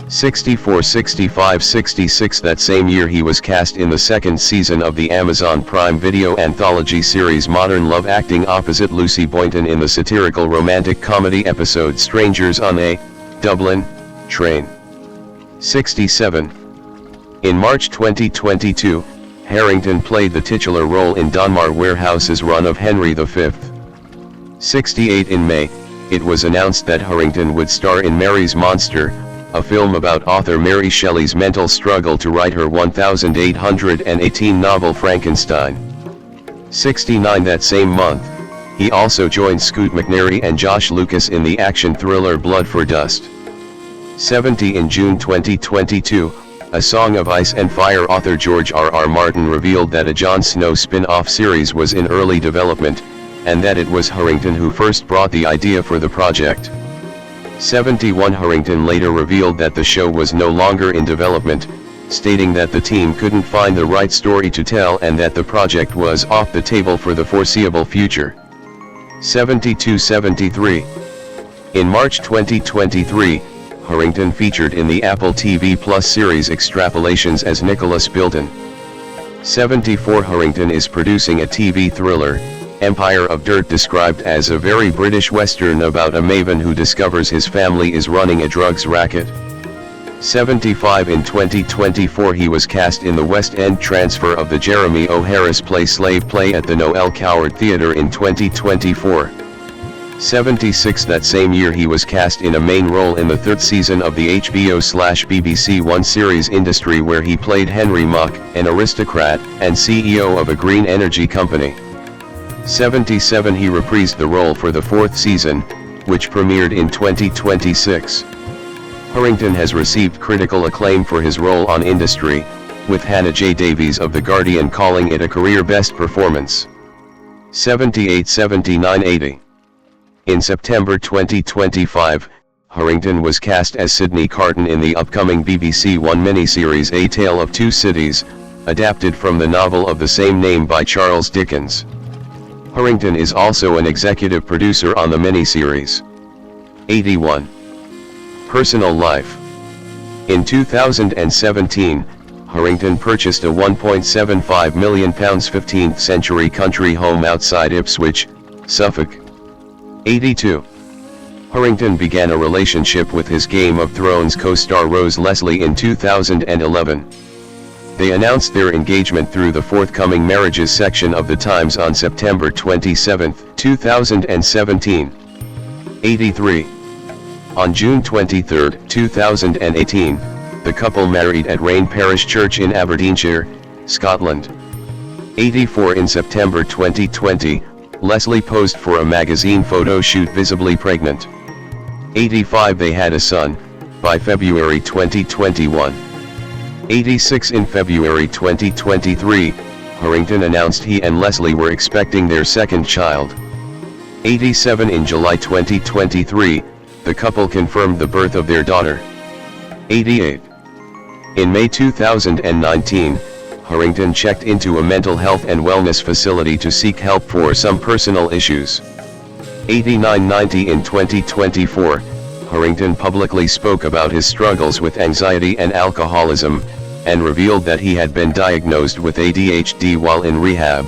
64-65-66 That same year he was cast in the second season of the Amazon Prime Video anthology series Modern Love, acting opposite Lucy Boynton in the satirical romantic comedy episode Strangers on a Dublin Train. 67. In March 2022, Harington played the titular role in Donmar Warehouse's run of Henry V. 68 In May, it was announced that Harington would star in Mary's Monster, a film about author Mary Shelley's mental struggle to write her 1818 novel Frankenstein. 69 That same month, he also joined Scoot McNairy and Josh Lucas in the action thriller Blood for Dust. 70 In June 2022, A Song of Ice and Fire author George R.R. Martin revealed that a Jon Snow spin-off series was in early development, and that it was Harington who first brought the idea for the project. 71 Harington later revealed that the show was no longer in development, stating that the team couldn't find the right story to tell and that the project was off the table for the foreseeable future. 72-73. In March 2023, Harington featured in the Apple TV Plus series Extrapolations as Nicholas Bilton. 74 Harington is producing a TV thriller, Empire of Dirt, described as a very British Western about a maven who discovers his family is running a drugs racket. 75 In 2024 he was cast in the West End transfer of the Jeremy O. Harris play Slave Play at the Noel Coward Theatre in 2024. 76 That same year he was cast in a main role in the third season of the HBO/BBC One series Industry, where he played Henry Mock, an aristocrat and CEO of a green energy company. 77 He reprised the role for the fourth season, which premiered in 2026. Harington has received critical acclaim for his role on Industry, with Hannah J. Davies of The Guardian calling it a career best performance. 78-79-80. In September 2025, Harington was cast as Sidney Carton in the upcoming BBC One miniseries A Tale of Two Cities, adapted from the novel of the same name by Charles Dickens. Harington is also an executive producer on the miniseries. 81. Personal life. In 2017, Harington purchased a £1.75 million 15th century country home outside Ipswich, Suffolk. 82. Harington began a relationship with his Game of Thrones co-star Rose Leslie in 2011. They announced their engagement through the forthcoming marriages section of the Times on September 27, 2017. 83. On June 23, 2018, the couple married at Rain Parish Church in Aberdeenshire, Scotland. 84. In September 2020, Leslie posed for a magazine photo shoot visibly pregnant. 85. They had a son, by February 2021. 86. In February 2023, Harington announced he and Leslie were expecting their second child. 87. In July 2023, the couple confirmed the birth of their daughter. 88. In May 2019, Harington checked into a mental health and wellness facility to seek help for some personal issues. 89. 90. In 2024, Harington publicly spoke about his struggles with anxiety and alcoholism, and revealed that he had been diagnosed with ADHD while in rehab.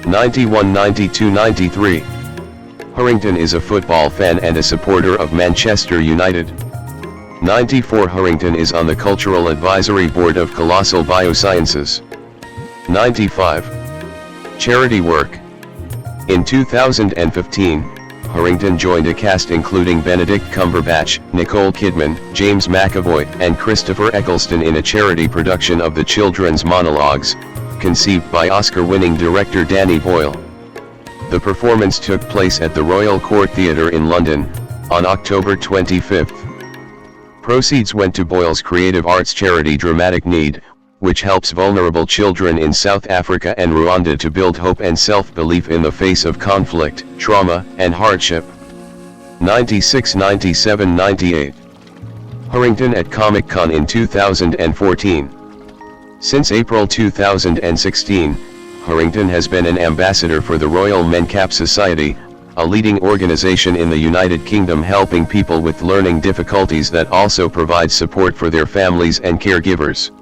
91. 92. 93. Harington is a football fan and a supporter of Manchester United. 94. Harington is on the Cultural Advisory Board of Colossal Biosciences. 95. Charity work. In 2015, Harington joined a cast including Benedict Cumberbatch, Nicole Kidman, James McAvoy, and Christopher Eccleston in a charity production of the children's monologues, conceived by Oscar-winning director Danny Boyle. The performance took place at the Royal Court Theatre in London, on October 25. Proceeds went to Boyle's creative arts charity Dramatic Need, which helps vulnerable children in South Africa and Rwanda to build hope and self-belief in the face of conflict, trauma, and hardship. 96. 97. 98. Harington at Comic-Con in 2014. Since April 2016, Harington has been an ambassador for the Royal Mencap Society, a leading organization in the United Kingdom helping people with learning difficulties that also provides support for their families and caregivers.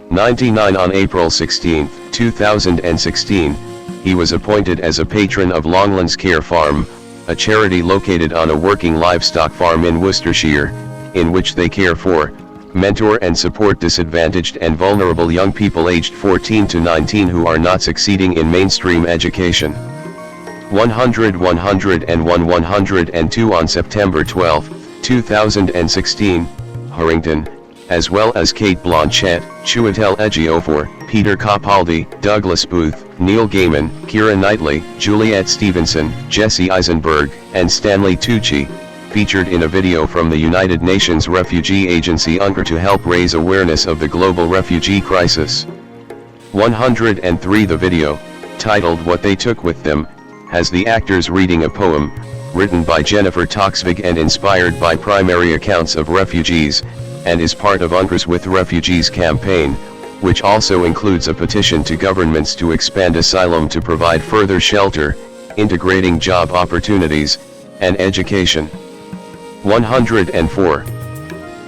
99. On April 16, 2016, he was appointed as a patron of Longlands Care Farm, a charity located on a working livestock farm in Worcestershire, in which they care for, mentor and support disadvantaged and vulnerable young people aged 14 to 19 who are not succeeding in mainstream education. 100. 101. 102. On September 12, 2016, Harington, as well as Kate Blanchett, Chiwetel Ejiofor, Peter Capaldi, Douglas Booth, Neil Gaiman, Keira Knightley, Juliet Stevenson, Jesse Eisenberg, and Stanley Tucci, featured in a video from the United Nations Refugee Agency UNRWA to help raise awareness of the global refugee crisis. 103. The video, titled What They Took With Them, has the actors reading a poem, written by Jennifer Toxvig and inspired by primary accounts of refugees, and is part of UNRWA's With Refugees campaign, which also includes a petition to governments to expand asylum to provide further shelter, integrating job opportunities, and education. 104.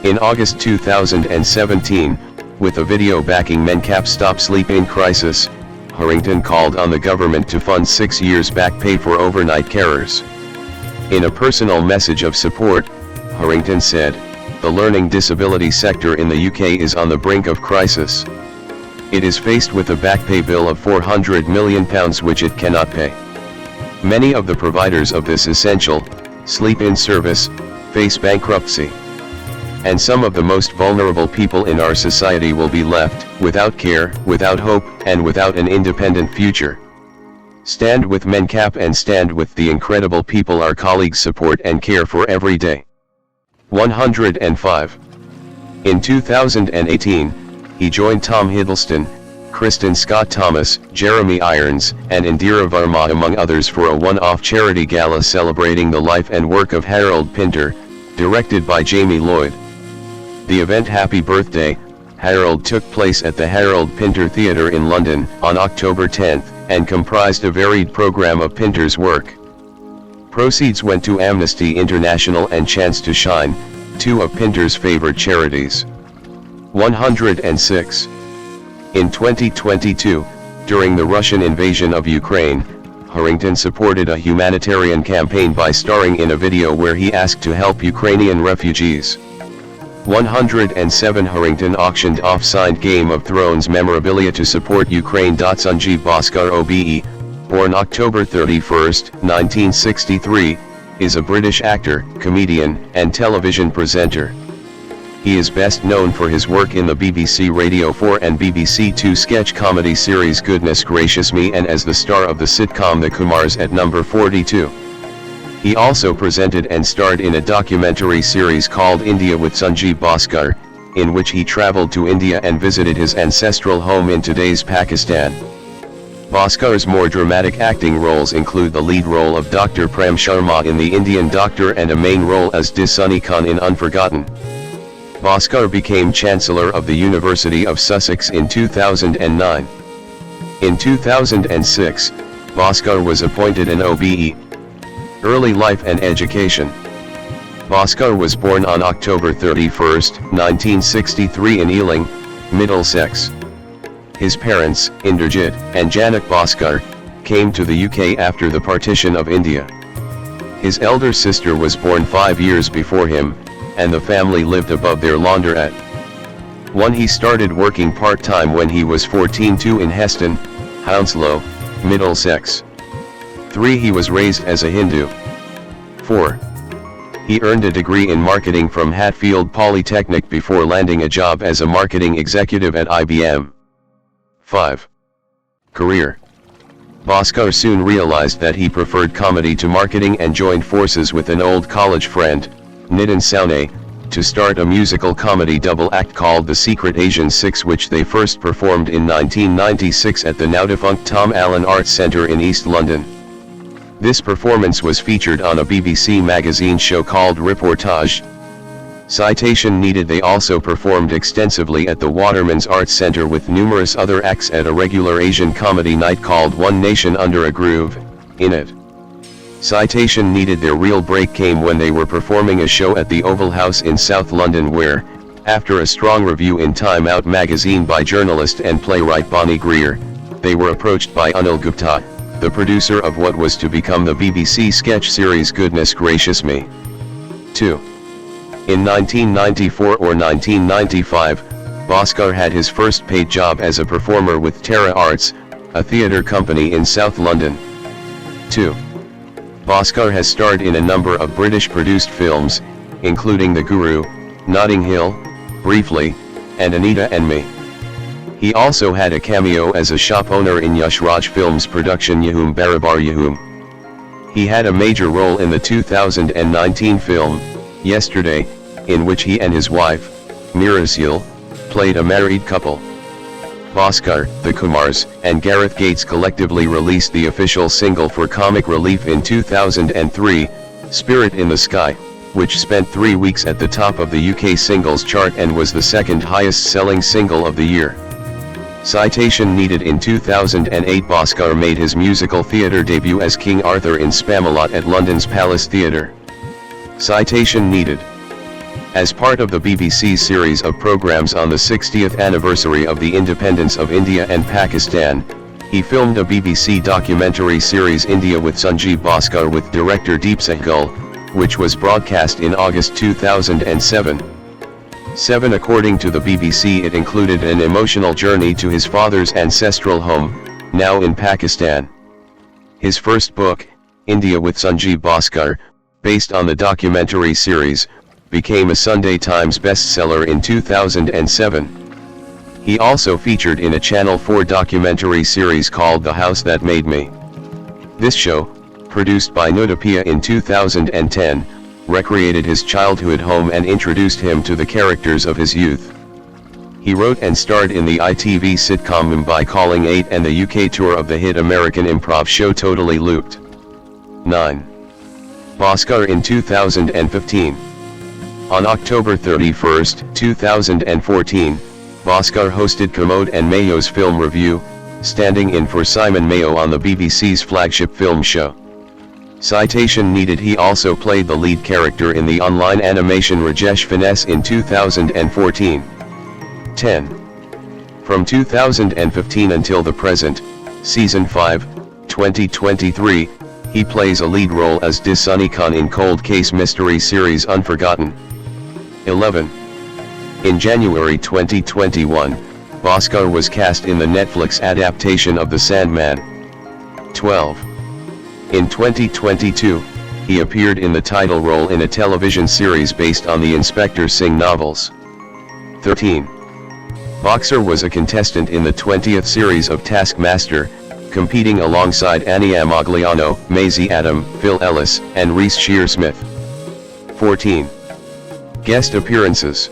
In August 2017, with a video backing Mencap Stop Sleep-In crisis, Harington called on the government to fund 6 years back pay for overnight carers. In a personal message of support, Harington said, "The learning disability sector in the UK is on the brink of crisis. It is faced with a back pay bill of £400 million which it cannot pay. Many of the providers of this essential, sleep-in service, face bankruptcy. And some of the most vulnerable people in our society will be left without care, without hope, and without an independent future. Stand with Mencap and stand with the incredible people our colleagues support and care for every day." 105. In 2018, he joined Tom Hiddleston, Kristen Scott Thomas, Jeremy Irons, and Indira Varma among others for a one-off charity gala celebrating the life and work of Harold Pinter, directed by Jamie Lloyd. The event Happy Birthday, Harold took place at the Harold Pinter Theatre in London on October 10, and comprised a varied program of Pinter's work. Proceeds went to Amnesty International and Chance to Shine, two of Pinter's favorite charities. 106. In 2022, during the Russian invasion of Ukraine, Harington supported a humanitarian campaign by starring in a video where he asked to help Ukrainian refugees. 107 Harington auctioned off signed Game of Thrones memorabilia to support Ukraine. Sanjeev Bhaskar OBE, born October 31, 1963, is a British actor, comedian, and television presenter. He is best known for his work in the BBC Radio 4 and BBC 2 sketch comedy series Goodness Gracious Me, and as the star of the sitcom The Kumars at number 42. He also presented and starred in a documentary series called India with Sanjeev Bhaskar, in which he traveled to India and visited his ancestral home in today's Pakistan. Bhaskar's more dramatic acting roles include the lead role of Dr. Prem Sharma in The Indian Doctor and a main role as De Sunny Khan in Unforgotten. Bhaskar became Chancellor of the University of Sussex in 2009. In 2006, Bhaskar was appointed an OBE. Early life and education. Bhaskar was born on October 31, 1963 in Ealing, Middlesex. His parents, Inderjit and Janak Bhaskar, came to the UK after the partition of India. His elder sister was born 5 years before him, and the family lived above their laundrette. 1. He started working part-time when he was 14. 2. In Heston, Hounslow, Middlesex. 3. He was raised as a Hindu. 4. He earned a degree in marketing from Hatfield Polytechnic before landing a job as a marketing executive at IBM. 5. Career. Bhaskar soon realized that he preferred comedy to marketing and joined forces with an old college friend, Nitin Soune, to start a musical comedy double act called The Secret Asian Six, which they first performed in 1996 at the now-defunct Tom Allen Arts Centre in East London. This performance was featured on a BBC magazine show called Reportage. Citation needed. They also performed extensively at the Waterman's Arts Centre with numerous other acts at a regular Asian comedy night called One Nation Under a Groove, in it. Citation needed. Their real break came when they were performing a show at the Oval House in South London where, after a strong review in Time Out magazine by journalist and playwright Bonnie Greer, they were approached by Anil Gupta, the producer of what was to become the BBC sketch series Goodness Gracious Me. 2. In 1994 or 1995, Bhaskar had his first paid job as a performer with Terra Arts, a theatre company in South London. 2. Bhaskar has starred in a number of British-produced films, including The Guru, Notting Hill, Briefly, and Anita and Me. He also had a cameo as a shop owner in Yash Raj Films' production Yahum Barabar Yahum. He had a major role in the 2019 film, Yesterday, in which he and his wife, Mirasil, played a married couple. Bhaskar, The Kumars, and Gareth Gates collectively released the official single for comic relief in 2003, Spirit in the Sky, which spent 3 weeks at the top of the UK singles chart and was the second highest selling single of the year. Citation needed. In 2008 Bhaskar made his musical theatre debut as King Arthur in Spamalot at London's Palace Theatre. Citation needed. As part of the BBC's series of programmes on the 60th anniversary of the independence of India and Pakistan, he filmed a BBC documentary series India with Sanjeev Bhaskar with director Deep Sehgal, which was broadcast in August 2007. 7. According to the BBC, it included an emotional journey to his father's ancestral home, now in Pakistan. His first book, India with Sanjeev Bhaskar, based on the documentary series, became a Sunday Times bestseller in 2007. He also featured in a Channel 4 documentary series called The House That Made Me. This show, produced by Nudapia in 2010, recreated his childhood home and introduced him to the characters of his youth. He wrote and starred in the ITV sitcom Mumbai Calling 8 and the UK tour of the hit American improv show Totally Looped. 9. Bhaskar in 2015. On October 31, 2014, Bhaskar hosted Kamod and Mayo's film review, standing in for Simon Mayo on the BBC's flagship film show. Citation needed. He also played the lead character in the online animation Rajesh Finesse in 2014. 10. From 2015 until the present, Season 5, 2023, he plays a lead role as Sunny Khan in cold case mystery series Unforgotten. 11. In January 2021, Bhaskar was cast in the Netflix adaptation of The Sandman. 12. In 2022, he appeared in the title role in a television series based on the Inspector Singh novels. 13. Bhaskar was a contestant in the 20th series of Taskmaster, competing alongside Annie Amagliano, Maisie Adam, Phil Ellis, and Reese Shearsmith. 14. Guest appearances.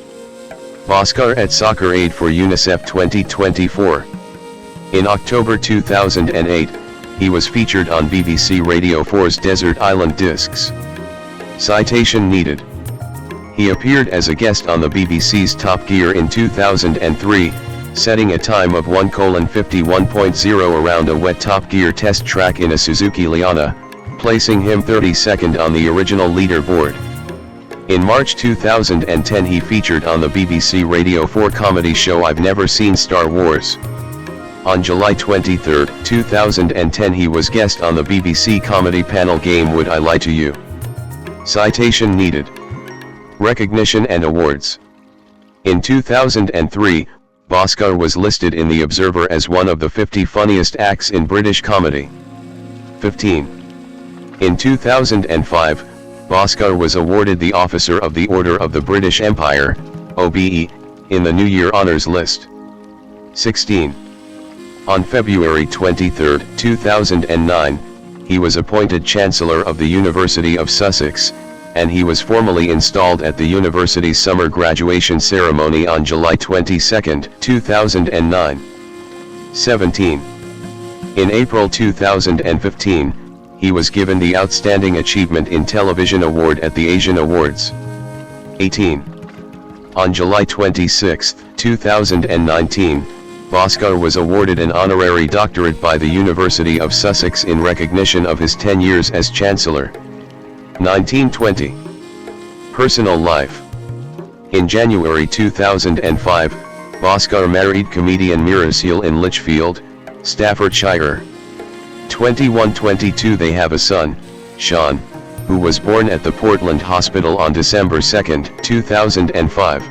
Bhaskar at Soccer Aid for UNICEF 2024. In October 2008, he was featured on BBC Radio 4's Desert Island Discs. Citation needed. He appeared as a guest on the BBC's Top Gear in 2003, setting a time of 1:51.0 around a wet Top Gear test track in a Suzuki Liana, placing him 32nd on the original leaderboard. In March 2010 he featured on the BBC Radio 4 comedy show I've Never Seen Star Wars. On July 23, 2010 he was guest on the BBC comedy panel game Would I Lie to You? Citation needed. Recognition and awards. In 2003, Bhaskar was listed in The Observer as one of the 50 funniest acts in British comedy. 15. In 2005, Bhaskar was awarded the Officer of the Order of the British Empire, OBE, in the New Year Honours List. 16. On February 23, 2009, he was appointed Chancellor of the University of Sussex, and he was formally installed at the university's summer graduation ceremony on July 22, 2009. 17. In April 2015, he was given the Outstanding Achievement in Television Award at the Asian Awards. 18. On July 26, 2019, Bhaskar was awarded an honorary doctorate by the University of Sussex in recognition of his 10 years as Chancellor. 1920. Personal life. In January 2005, Bhaskar married comedian Mirasil in Lichfield, Staffordshire. 21-22 they have a son, Sean, who was born at the Portland Hospital on December 2, 2005.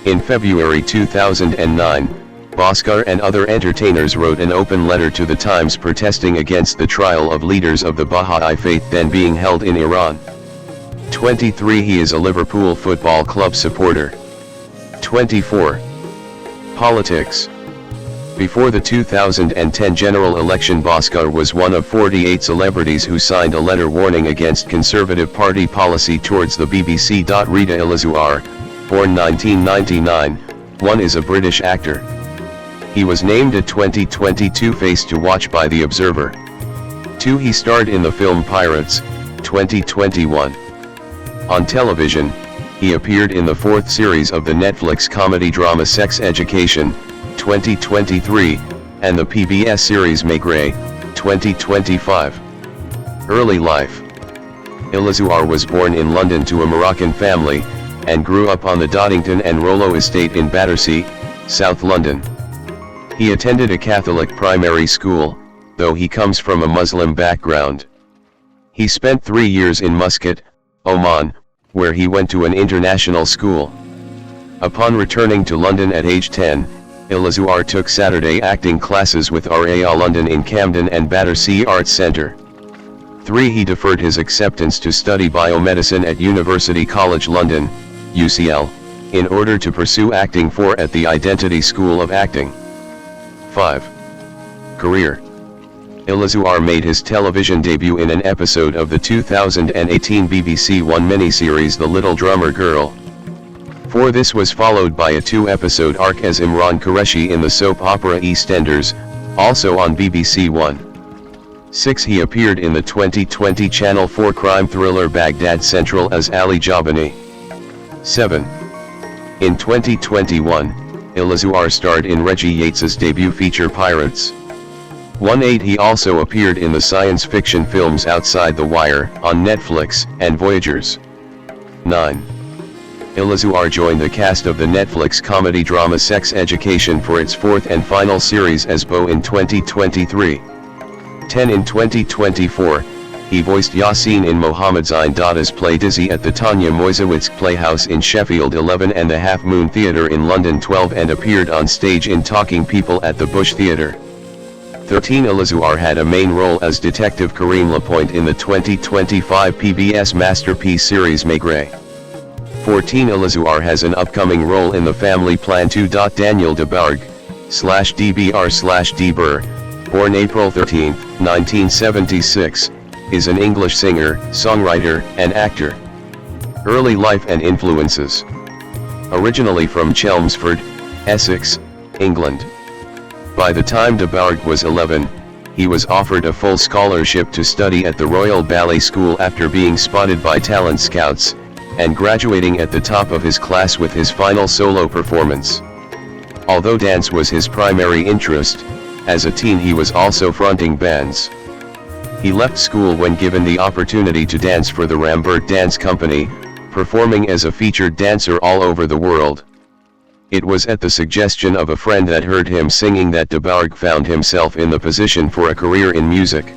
In February 2009, Bhaskar and other entertainers wrote an open letter to the Times protesting against the trial of leaders of the Baha'i faith then being held in Iran. 23 He is a Liverpool Football Club supporter. 24. Politics. Before the 2010 general election, Bhaskar was one of 48 celebrities who signed a letter warning against Conservative Party policy towards the BBC. Rita Ilazuar, born 1999, one is a British actor. He was named a 2022 Face to Watch by The Observer. 2 He starred in the film Pirates, 2021. On television, he appeared in the 4th series of the Netflix comedy drama Sex Education, 2023, and the PBS series Make Ray, 2025. Early life. Ilazuar was born in London to a Moroccan family, and grew up on the Doddington and Rollo estate in Battersea, South London. He attended a Catholic primary school, though he comes from a Muslim background. He spent 3 years in Muscat, Oman, where he went to an international school. Upon returning to London at age 10, Ilazuar took Saturday acting classes with RAA London in Camden and Battersea Arts Centre. 3 He deferred his acceptance to study biomedicine at University College London, UCL, in order to pursue acting 4 at the Identity School of Acting. 5. Career. Ilazuar made his television debut in an episode of the 2018 BBC One miniseries The Little Drummer Girl. 4 This was followed by a 2-episode arc as Imran Qureshi in the soap opera EastEnders, also on BBC One. 6 He appeared in the 2020 Channel 4 crime thriller Baghdad Central as Ali Jabani. 7. In 2021, Ilazuar starred in Reggie Yates's debut feature Pirates. 18 He also appeared in the science fiction films Outside the Wire on Netflix and Voyagers. 9. Ilazuar joined the cast of the Netflix comedy drama Sex Education for its 4th and final series as Beau in 2023. 10 in 2024, he voiced Yasin in Mohammed Zain Dada's play Dizzy at the Tanya Moisewitz Playhouse in Sheffield 11 and the Half Moon Theatre in London 12 and appeared on stage in Talking People at the Bush Theatre. 13 Elizouar had a main role as Detective Kareem Lapointe in the 2025 PBS masterpiece series Maigret. 14 Elizouar has an upcoming role in the Family Plan 2. Daniel DeBar/DBR/DBur, born April 13, 1976, is an English singer, songwriter, and actor. Early life and influences. Originally from Chelmsford, Essex, England. By the time DeBarg was 11, he was offered a full scholarship to study at the Royal Ballet School after being spotted by talent scouts, and graduating at the top of his class with his final solo performance. Although dance was his primary interest, as a teen he was also fronting bands. He left school when given the opportunity to dance for the Rambert Dance Company, performing as a featured dancer all over the world. It was at the suggestion of a friend that heard him singing that DeBarg found himself in the position for a career in music.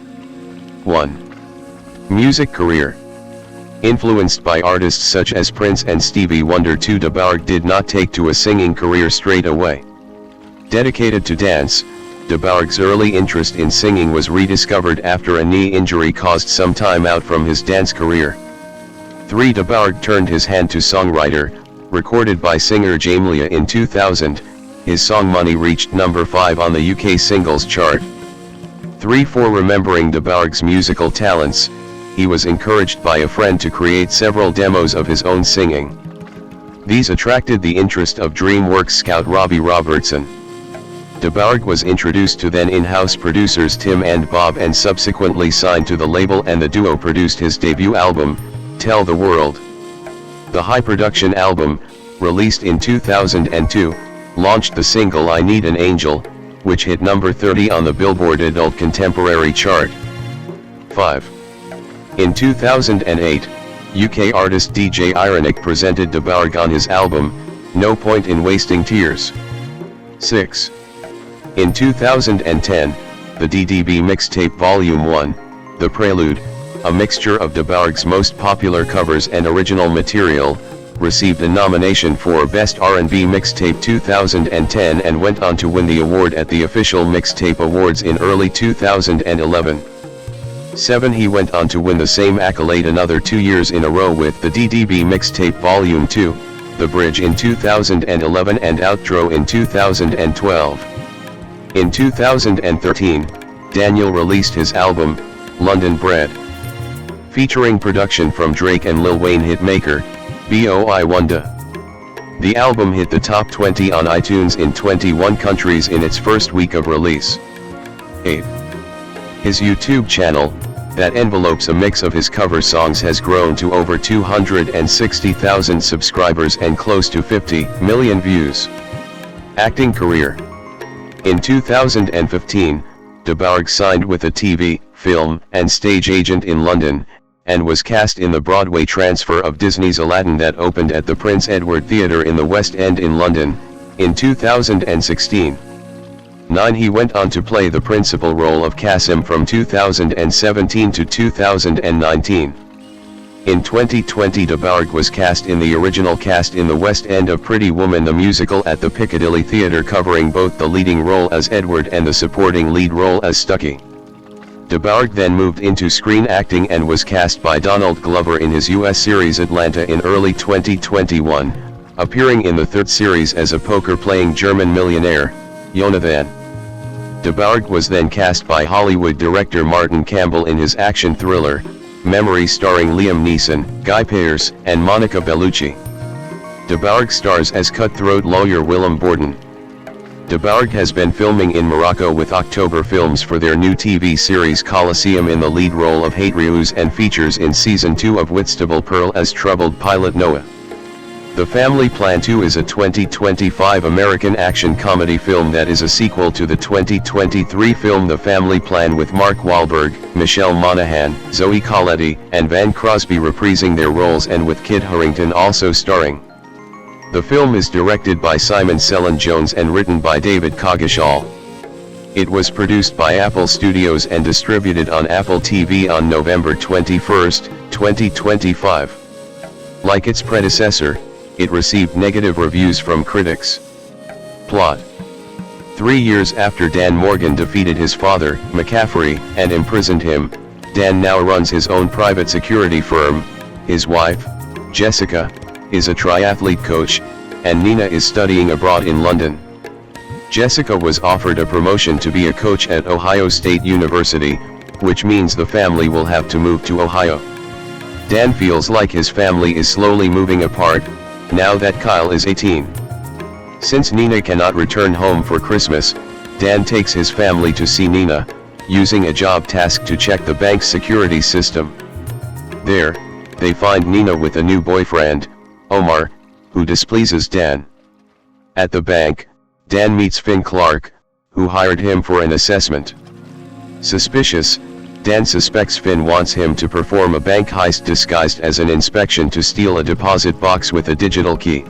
1. Music career. Influenced by artists such as Prince and Stevie Wonder, DeBarg did not take to a singing career straight away. Dedicated to dance, DeBarg's early interest in singing was rediscovered after a knee injury caused some time out from his dance career. 3. DeBarg turned his hand to songwriter. Recorded by singer Jamelia in 2000, his song Money reached number 5 on the UK singles chart. 3. For remembering DeBarg's musical talents, he was encouraged by a friend to create several demos of his own singing. These attracted the interest of DreamWorks scout Robbie Robertson. DeBarg was introduced to then in-house producers Tim and Bob and subsequently signed to the label, and the duo produced his debut album, Tell the World. The high-production album, released in 2002, launched the single I Need an Angel, which hit number 30 on the Billboard Adult Contemporary chart. 5. In 2008, UK artist DJ Ironic presented DeBarg on his album, No Point in Wasting Tears. 6. In 2010, the DDB mixtape Volume 1, The Prelude, a mixture of DeBarg's most popular covers and original material, received a nomination for Best R&B Mixtape 2010 and went on to win the award at the Official Mixtape Awards in early 2011. 7. He went on to win the same accolade another 2 years in a row with the DDB Mixtape Volume 2, The Bridge in 2011 and Outro in 2012. In 2013, Daniel released his album, London Bred. Featuring production from Drake and Lil Wayne hitmaker, Boi Wonder. The album hit the top 20 on iTunes in 21 countries in its first week of release. 8. His YouTube channel, that envelopes a mix of his cover songs, has grown to over 260,000 subscribers and close to 50 million views. Acting career. In 2015, DeBarg signed with a TV, film, and stage agent in London, and was cast in the Broadway transfer of Disney's Aladdin that opened at the Prince Edward Theatre in the West End in London, in 2016. 9. He went on to play the principal role of Kasim from 2017 to 2019. In 2020, DeBarg was cast in the original cast in the West End of Pretty Woman the musical at the Piccadilly Theatre, covering both the leading role as Edward and the supporting lead role as Stucky. DeBarg then moved into screen acting and was cast by Donald Glover in his US series Atlanta in early 2021, appearing in the third series as a poker-playing German millionaire, Jonathan. DeBarg was then cast by Hollywood director Martin Campbell in his action thriller, Memory, starring Liam Neeson, Guy Pearce, and Monica Bellucci. DeBarg stars as cutthroat lawyer Willem Borden. DeBarg has been filming in Morocco with October Films for their new TV series Colosseum in the lead role of Hatreus, and features in Season 2 of Whitstable Pearl as troubled pilot Noah. The Family Plan 2 is a 2025 American action comedy film that is a sequel to the 2023 film The Family Plan, with Mark Wahlberg, Michelle Monaghan, Zoe Colletti, and Van Crosby reprising their roles, and with Kit Harington also starring. The film is directed by Simon Cellan Jones and written by David Coggeshall. It was produced by Apple Studios and distributed on Apple TV on November 21, 2025. Like its predecessor, it received negative reviews from critics. Plot: 3 years after Dan Morgan defeated his father, McCaffrey, and imprisoned him, Dan now runs his own private security firm. His wife, Jessica, is a triathlete coach, and Nina is studying abroad in London. Jessica was offered a promotion to be a coach at Ohio State University, which means the family will have to move to Ohio. Dan feels like his family is slowly moving apart, now that Kyle is 18. Since Nina cannot return home for Christmas, Dan takes his family to see Nina, using a job task to check the bank's security system. There, they find Nina with a new boyfriend, Omar, who displeases Dan. At the bank, Dan meets Finn Clark, who hired him for an assessment. Suspicious, Dan suspects Finn wants him to perform a bank heist disguised as an inspection to steal a deposit box with a digital key.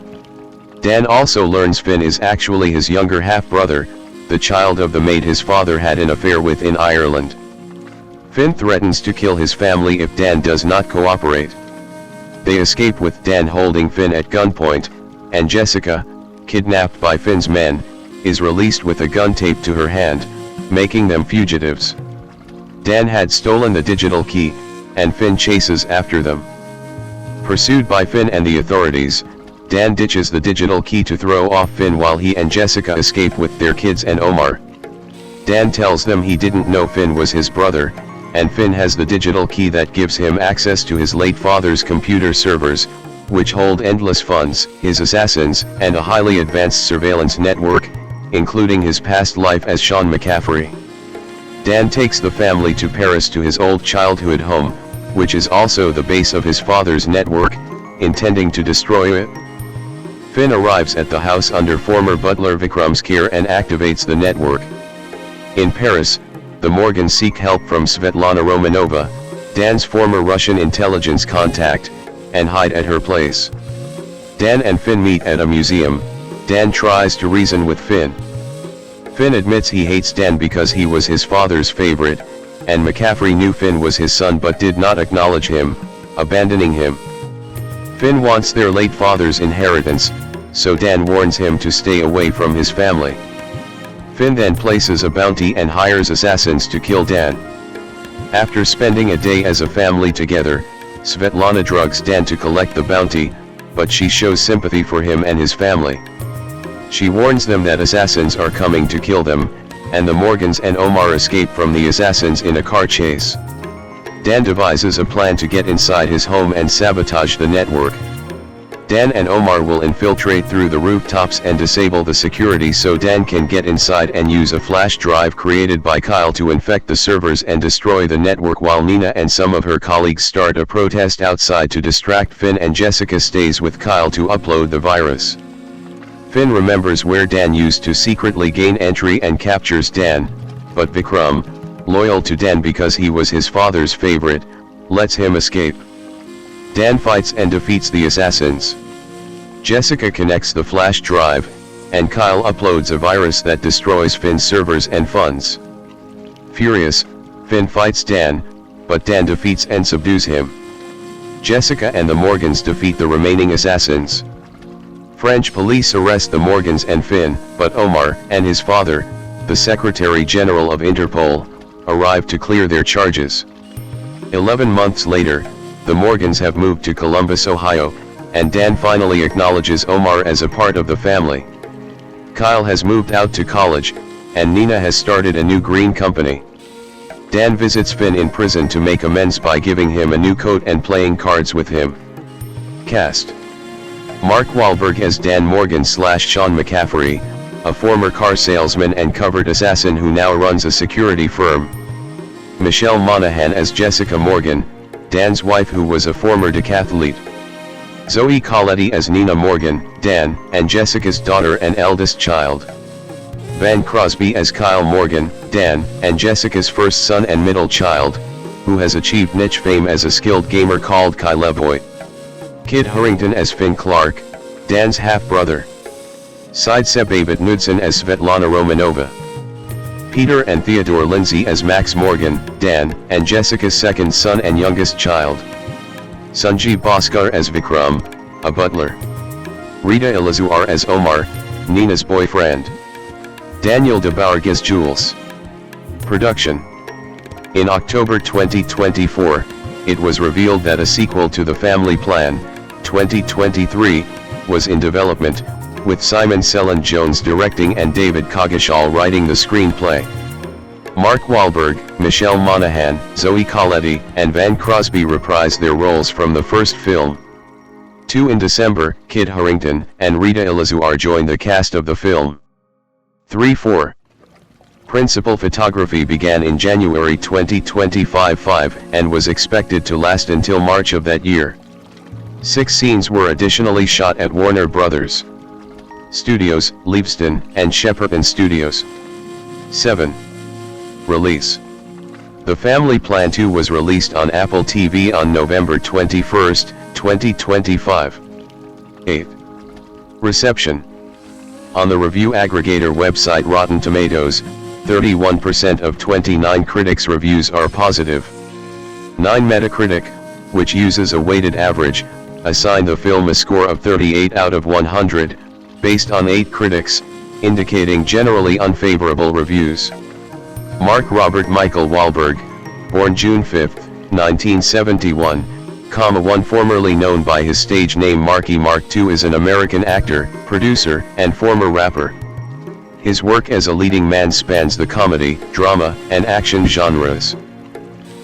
Dan also learns Finn is actually his younger half-brother, the child of the maid his father had an affair with in Ireland. Finn threatens to kill his family if Dan does not cooperate. They escape with Dan holding Finn at gunpoint, and Jessica, kidnapped by Finn's men, is released with a gun taped to her hand, making them fugitives. Dan had stolen the digital key, and Finn chases after them. Pursued by Finn and the authorities, Dan ditches the digital key to throw off Finn while he and Jessica escape with their kids and Omar. Dan tells them he didn't know Finn was his brother, and Finn has the digital key that gives him access to his late father's computer servers, which hold endless funds, his assassins, and a highly advanced surveillance network, including his past life as Sean McCaffrey. Dan takes the family to Paris to his old childhood home, which is also the base of his father's network, intending to destroy it. Finn arrives at the house under former butler Vikram's care and activates the network. In Paris, the Morgans seek help from Svetlana Romanova, Dan's former Russian intelligence contact, and hide at her place. Dan and Finn meet at a museum. Dan tries to reason with Finn. Finn admits he hates Dan because he was his father's favorite, and McCaffrey knew Finn was his son but did not acknowledge him, abandoning him. Finn wants their late father's inheritance, so Dan warns him to stay away from his family. Finn then places a bounty and hires assassins to kill Dan. After spending a day as a family together, Svetlana drugs Dan to collect the bounty, but she shows sympathy for him and his family. She warns them that assassins are coming to kill them, and the Morgans and Omar escape from the assassins in a car chase. Dan devises a plan to get inside his home and sabotage the network. Dan and Omar will infiltrate through the rooftops and disable the security so Dan can get inside and use a flash drive created by Kyle to infect the servers and destroy the network, while Nina and some of her colleagues start a protest outside to distract Finn, and Jessica stays with Kyle to upload the virus. Finn remembers where Dan used to secretly gain entry and captures Dan, but Vikram, loyal to Dan because he was his father's favorite, lets him escape. Dan fights and defeats the assassins. Jessica connects the flash drive, and Kyle uploads a virus that destroys Finn's servers and funds. Furious, Finn fights Dan, but Dan defeats and subdues him. Jessica and the Morgans defeat the remaining assassins. French police arrest the Morgans and Finn, but Omar and his father, the Secretary General of Interpol, arrive to clear their charges. 11 months later, the Morgans have moved to Columbus, Ohio, and Dan finally acknowledges Omar as a part of the family. Kyle has moved out to college, and Nina has started a new green company. Dan visits Finn in prison to make amends by giving him a new coat and playing cards with him. Cast: Mark Wahlberg as Dan Morgan / Sean McCaffrey, a former car salesman and covert assassin who now runs a security firm. Michelle Monaghan as Jessica Morgan, Dan's wife who was a former decathlete. Zoe Colletti as Nina Morgan, Dan and Jessica's daughter and eldest child. Ben Crosby as Kyle Morgan, Dan and Jessica's first son and middle child, who has achieved niche fame as a skilled gamer called Kyle. Kid Harington as Finn Clark, Dan's half-brother. Sidesep Knudsen as Svetlana Romanova. Peter and Theodore Lindsay as Max Morgan, Dan, and Jessica's second son and youngest child. Sanjeev Bhaskar as Vikram, a butler. Rita Elazar as Omar, Nina's boyfriend. Daniel DeBarg as Jules. Production. In October 2024, it was revealed that a sequel to The Family Plan, 2023, was in development, with Simon Cellan Jones directing and David Coggeshall writing the screenplay. Mark Wahlberg, Michelle Monaghan, Zoe Colletti, and Van Crosby reprised their roles from the first film. 2 In December, Kit Harington and Rita Elazar joined the cast of the film. 3-4. Principal photography began in January 2025 and was expected to last until March of that year. 6 scenes were additionally shot at Warner Brothers Studios, Leavesden, and Shepperton Studios. 7. Release. The Family Plan 2 was released on Apple TV on November 21, 2025. 8. Reception. On the review aggregator website Rotten Tomatoes, 31% of 29 critics' reviews are positive. 9 Metacritic, which uses a weighted average, assigned the film a score of 38 out of 100, based on 8 critics, indicating generally unfavorable reviews. Mark Robert Michael Wahlberg, born June 5, 1971, one formerly known by his stage name Marky Mark II, is an American actor, producer, and former rapper. His work as a leading man spans the comedy, drama, and action genres.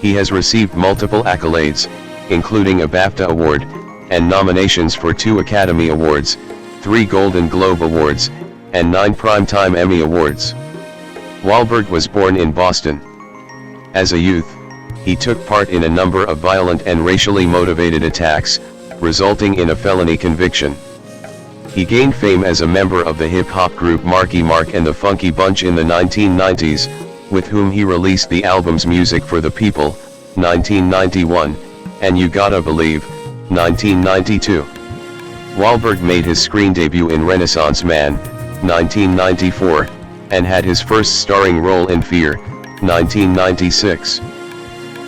He has received multiple accolades, including a BAFTA Award, and nominations for 2 Academy Awards, 3 Golden Globe Awards, and 9 Primetime Emmy Awards. Wahlberg was born in Boston. As a youth, he took part in a number of violent and racially motivated attacks, resulting in a felony conviction. He gained fame as a member of the hip-hop group Marky Mark and the Funky Bunch in the 1990s, with whom he released the albums Music for the People, 1991, and You Gotta Believe, 1992. Wahlberg made his screen debut in Renaissance Man, 1994, and had his first starring role in Fear, 1996.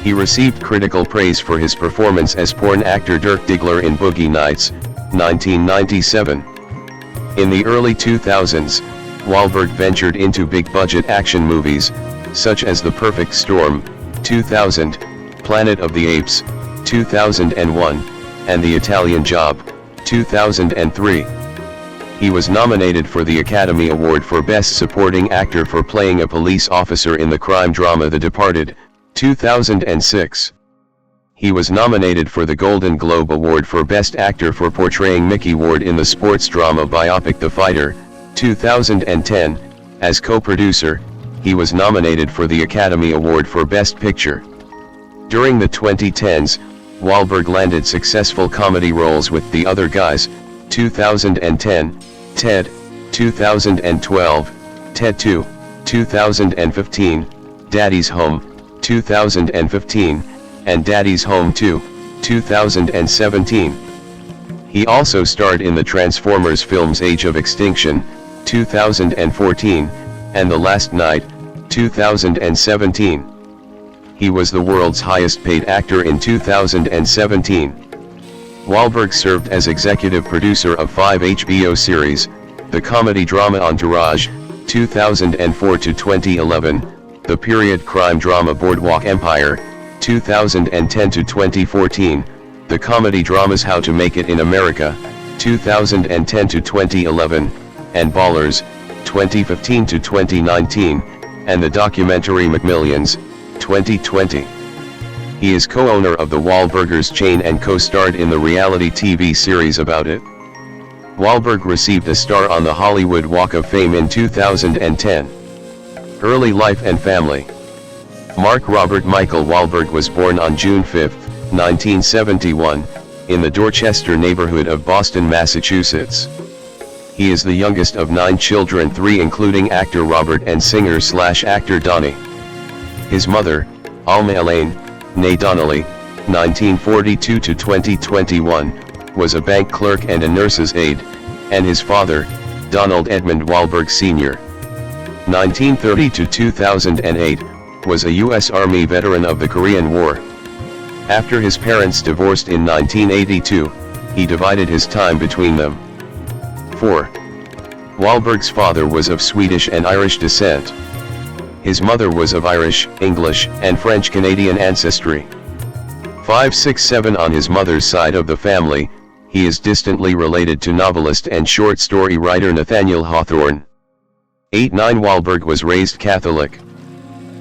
He received critical praise for his performance as porn actor Dirk Diggler in Boogie Nights, 1997. In the early 2000s, Wahlberg ventured into big-budget action movies, such as The Perfect Storm, 2000, Planet of the Apes, 2001, and The Italian Job, 2003. He was nominated for the Academy Award for Best Supporting Actor for playing a police officer in the crime drama The Departed, 2006. He was nominated for the Golden Globe Award for Best Actor for portraying Mickey Ward in the sports drama biopic The Fighter, 2010. As co-producer, he was nominated for the Academy Award for Best Picture. During the 2010s, Wahlberg landed successful comedy roles with The Other Guys, 2010, Ted, 2012, Ted 2, 2015, Daddy's Home, 2015, and Daddy's Home 2, 2017. He also starred in the Transformers films Age of Extinction, 2014, and The Last Night, 2017. He was the world's highest paid actor in 2017. Wahlberg served as executive producer of 5 HBO series, the comedy drama Entourage, 2004 to 2011, the period crime drama Boardwalk Empire, 2010 to 2014, the comedy dramas How to Make It in America, 2010 to 2011, and Ballers, 2015 to 2019, and the documentary McMillions, 2020. He is co-owner of the Wahlburgers chain and co-starred in the reality TV series About It. Wahlberg received a star on the Hollywood Walk of Fame in 2010. Early life and family. Mark Robert Michael Wahlberg was born on June 5, 1971, in the Dorchester neighborhood of Boston, Massachusetts. He is the youngest of 9 children, 3 including actor Robert and singer/actor Donnie. His mother, Alma Elaine, née Donnelly, 1942 to 2021, was a bank clerk and a nurse's aide, and his father, Donald Edmund Wahlberg Sr. 1930 to 2008, was a U.S. Army veteran of the Korean War. After his parents divorced in 1982, he divided his time between them. 4. Wahlberg's father was of Swedish and Irish descent. His mother was of Irish, English, and French-Canadian ancestry. 5, 6, 7 On his mother's side of the family, he is distantly related to novelist and short story writer Nathaniel Hawthorne. 8, 9 Wahlberg was raised Catholic.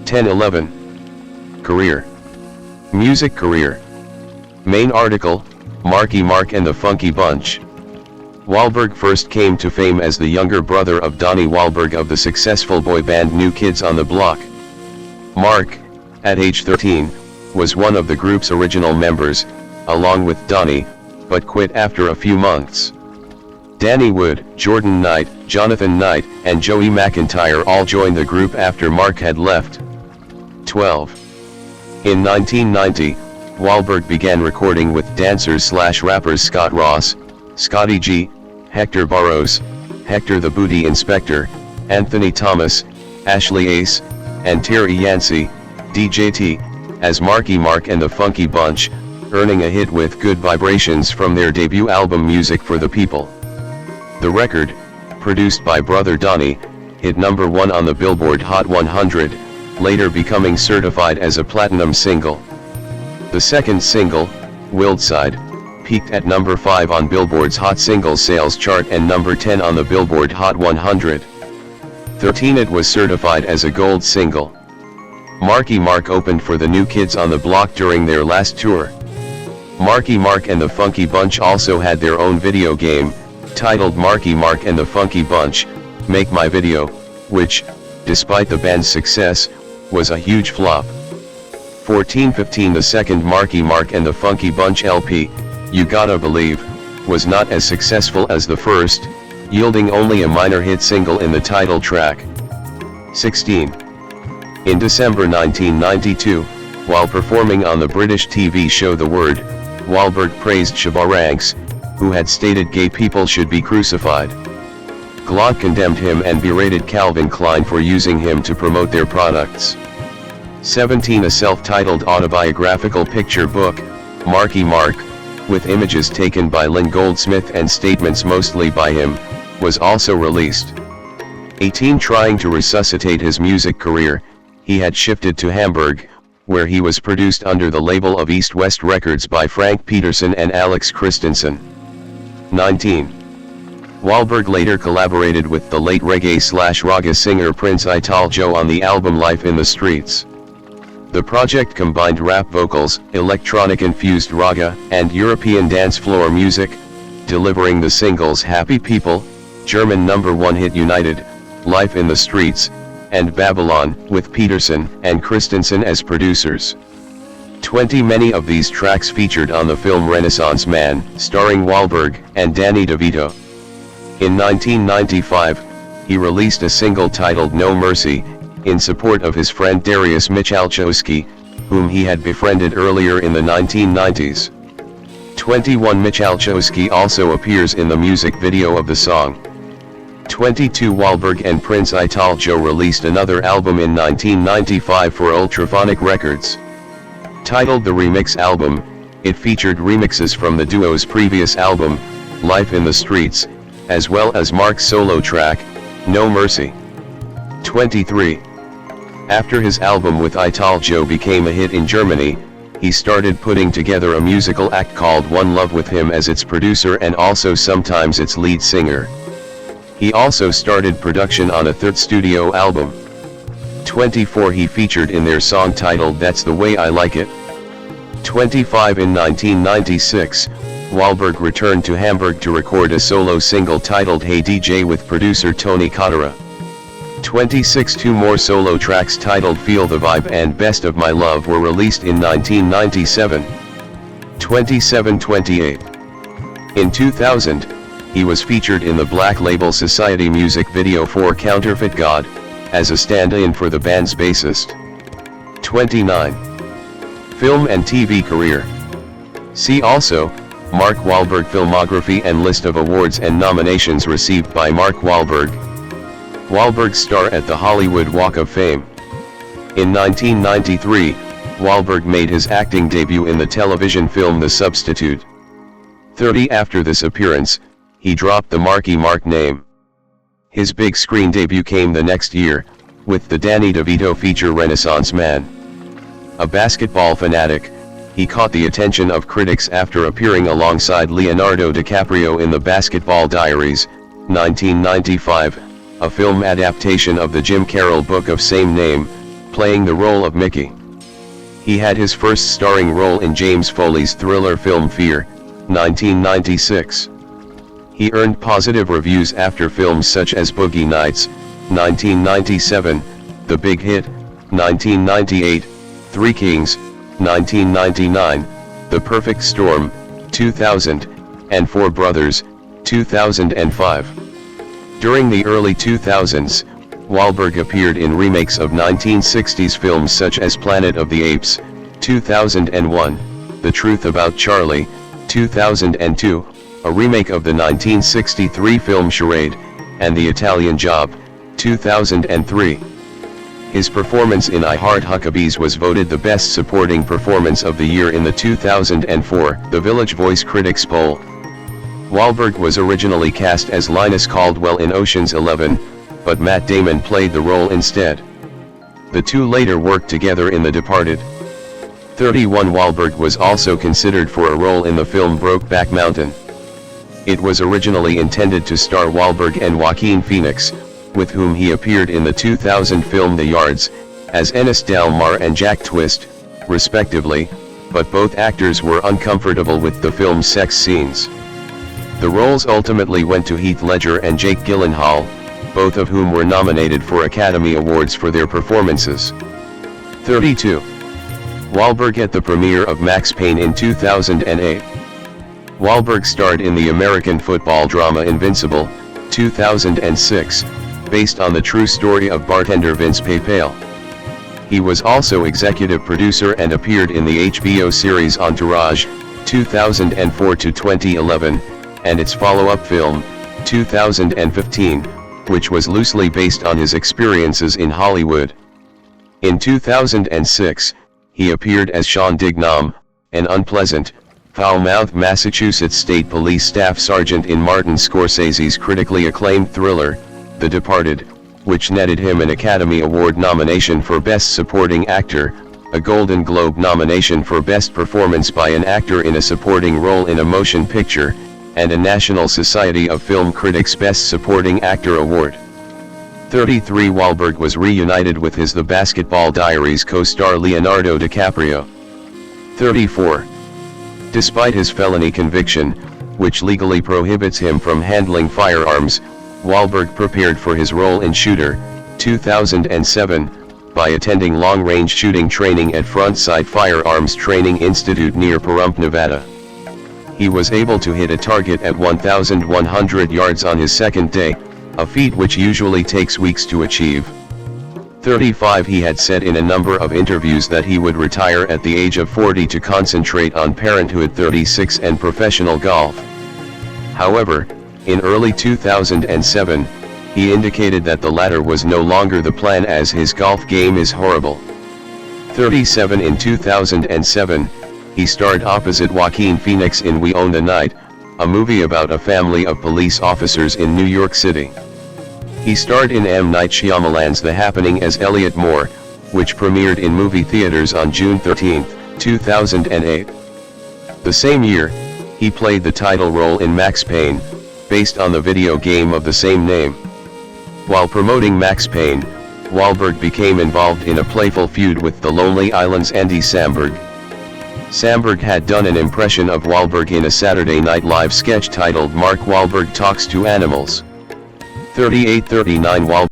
10, 11 Career. Music career. Main article, Marky Mark and the Funky Bunch. Wahlberg first came to fame as the younger brother of Donnie Wahlberg of the successful boy band New Kids on the Block. Mark, at age 13, was one of the group's original members, along with Donnie, but quit after a few months. Danny Wood, Jordan Knight, Jonathan Knight, and Joey McIntyre all joined the group after Mark had left. 12. In 1990, Wahlberg began recording with dancers/rappers Scott Ross, Scotty G, Hector Barros, Hector the Booty Inspector, Anthony Thomas, Ashley Ace, and Terry Yancey, DJT, as Marky Mark and the Funky Bunch, earning a hit with Good Vibrations from their debut album Music for the People. The record, produced by brother Donnie, hit number 1 on the Billboard Hot 100, later becoming certified as a platinum single. The second single, Wildside, peaked at number 5 on Billboard's Hot Singles Sales chart and number 10 on the Billboard Hot 100. 13 It was certified as a gold single. Marky Mark opened for the New Kids on the Block during their last tour. Marky Mark and the Funky Bunch also had their own video game, titled Marky Mark and the Funky Bunch, Make My Video, which, despite the band's success, was a huge flop. 14-15 The second Marky Mark and the Funky Bunch LP, You Gotta Believe, was not as successful as the first, yielding only a minor hit single in the title track. 16. In December 1992, while performing on the British TV show The Word, Wahlberg praised Shabba Ranks, who had stated gay people should be crucified. Glaude condemned him and berated Calvin Klein for using him to promote their products. 17 A self-titled autobiographical picture book, Marky Mark, with images taken by Lynn Goldsmith and statements mostly by him, was also released. 18 Trying to resuscitate his music career, he had shifted to Hamburg, where he was produced under the label of East West Records by Frank Peterson and Alex Christensen. 19. Wahlberg later collaborated with the late reggae/raga singer Prince Italjo on the album Life in the Streets. The project combined rap vocals, electronic-infused raga, and European dance floor music, delivering the singles Happy People, German #1 hit United, Life in the Streets, and Babylon, with Peterson and Christensen as producers. 20 Many of these tracks featured on the film Renaissance Man, starring Wahlberg and Danny DeVito. In 1995, he released a single titled No Mercy, in support of his friend Darius Michalczewski, whom he had befriended earlier in the 1990s. 21 Michalczewski also appears in the music video of the song. 22 Wahlberg and Prince Italjo released another album in 1995 for Ultraphonic Records. Titled The Remix Album, it featured remixes from the duo's previous album, Life in the Streets, as well as Mark's solo track, No Mercy. 23. After his album with Italjo became a hit in Germany, he started putting together a musical act called One Love with him as its producer and also sometimes its lead singer. He also started production on a third studio album. 24 He featured in their song titled That's the Way I Like It. 25 In 1996, Wahlberg returned to Hamburg to record a solo single titled Hey DJ with producer Tony Cotera. 26 Two more solo tracks titled Feel the Vibe and Best of My Love were released in 1997. 27-28. In 2000, he was featured in the Black Label Society music video for Counterfeit God, as a stand-in for the band's bassist. 29. Film and TV career. See also, Mark Wahlberg filmography and list of awards and nominations received by Mark Wahlberg. Wahlberg star at the Hollywood Walk of Fame. In 1993, Wahlberg made his acting debut in the television film The Substitute. 30 after this appearance, he dropped the Marky Mark name. His big screen debut came the next year, with the Danny DeVito feature Renaissance Man. A basketball fanatic, he caught the attention of critics after appearing alongside Leonardo DiCaprio in The Basketball Diaries, 1995, a film adaptation of the Jim Carroll book of same name, playing the role of Mickey. He had his first starring role in James Foley's thriller film Fear, 1996. He earned positive reviews after films such as Boogie Nights, 1997, The Big Hit, 1998, Three Kings, 1999, The Perfect Storm, 2000, and Four Brothers, 2005. During the early 2000s, Wahlberg appeared in remakes of 1960s films such as Planet of the Apes, 2001, The Truth About Charlie, 2002, a remake of the 1963 film Charade, and The Italian Job, 2003. His performance in I Heart Huckabees was voted the best supporting performance of the year in the 2004 The Village Voice Critics Poll. Wahlberg was originally cast as Linus Caldwell in Ocean's 11, but Matt Damon played the role instead. The two later worked together in The Departed. 31 Wahlberg was also considered for a role in the film Brokeback Mountain. It was originally intended to star Wahlberg and Joaquin Phoenix, with whom he appeared in the 2000 film The Yards, as Ennis Del Mar and Jack Twist, respectively, but both actors were uncomfortable with the film's sex scenes. The roles ultimately went to Heath Ledger and Jake Gyllenhaal, both of whom were nominated for Academy Awards for their performances. 32. Wahlberg at the premiere of Max Payne in 2008. Wahlberg starred in the American football drama Invincible, 2006, based on the true story of bartender Vince Papale. He was also executive producer and appeared in the HBO series Entourage, 2004 to 2011, and its follow-up film, 2015, which was loosely based on his experiences in Hollywood. In 2006, he appeared as Sean Dignam, an unpleasant, foul-mouthed Massachusetts State Police Staff Sergeant in Martin Scorsese's critically acclaimed thriller, The Departed, which netted him an Academy Award nomination for Best Supporting Actor, a Golden Globe nomination for Best Performance by an Actor in a Supporting Role in a Motion Picture, and a National Society of Film Critics Best Supporting Actor Award. 33 Wahlberg was reunited with his The Basketball Diaries co-star Leonardo DiCaprio. 34. Despite his felony conviction, which legally prohibits him from handling firearms, Wahlberg prepared for his role in Shooter, 2007, by attending long-range shooting training at Frontside Firearms Training Institute near Pahrump, Nevada. He was able to hit a target at 1,100 yards on his second day, a feat which usually takes weeks to achieve. 35 He had said in a number of interviews that he would retire at the age of 40 to concentrate on parenthood. 36 and professional golf. However, in early 2007, he indicated that the latter was no longer the plan as his golf game is horrible. 37 In 2007, he starred opposite Joaquin Phoenix in We Own the Night, a movie about a family of police officers in New York City. He starred in M. Night Shyamalan's The Happening as Elliot Moore, which premiered in movie theaters on June 13, 2008. The same year, he played the title role in Max Payne, based on the video game of the same name. While promoting Max Payne, Wahlberg became involved in a playful feud with the Lonely Island's Andy Samberg. Samberg had done an impression of Wahlberg in a Saturday Night Live sketch titled Mark Wahlberg Talks to Animals. 38-39 Wahlberg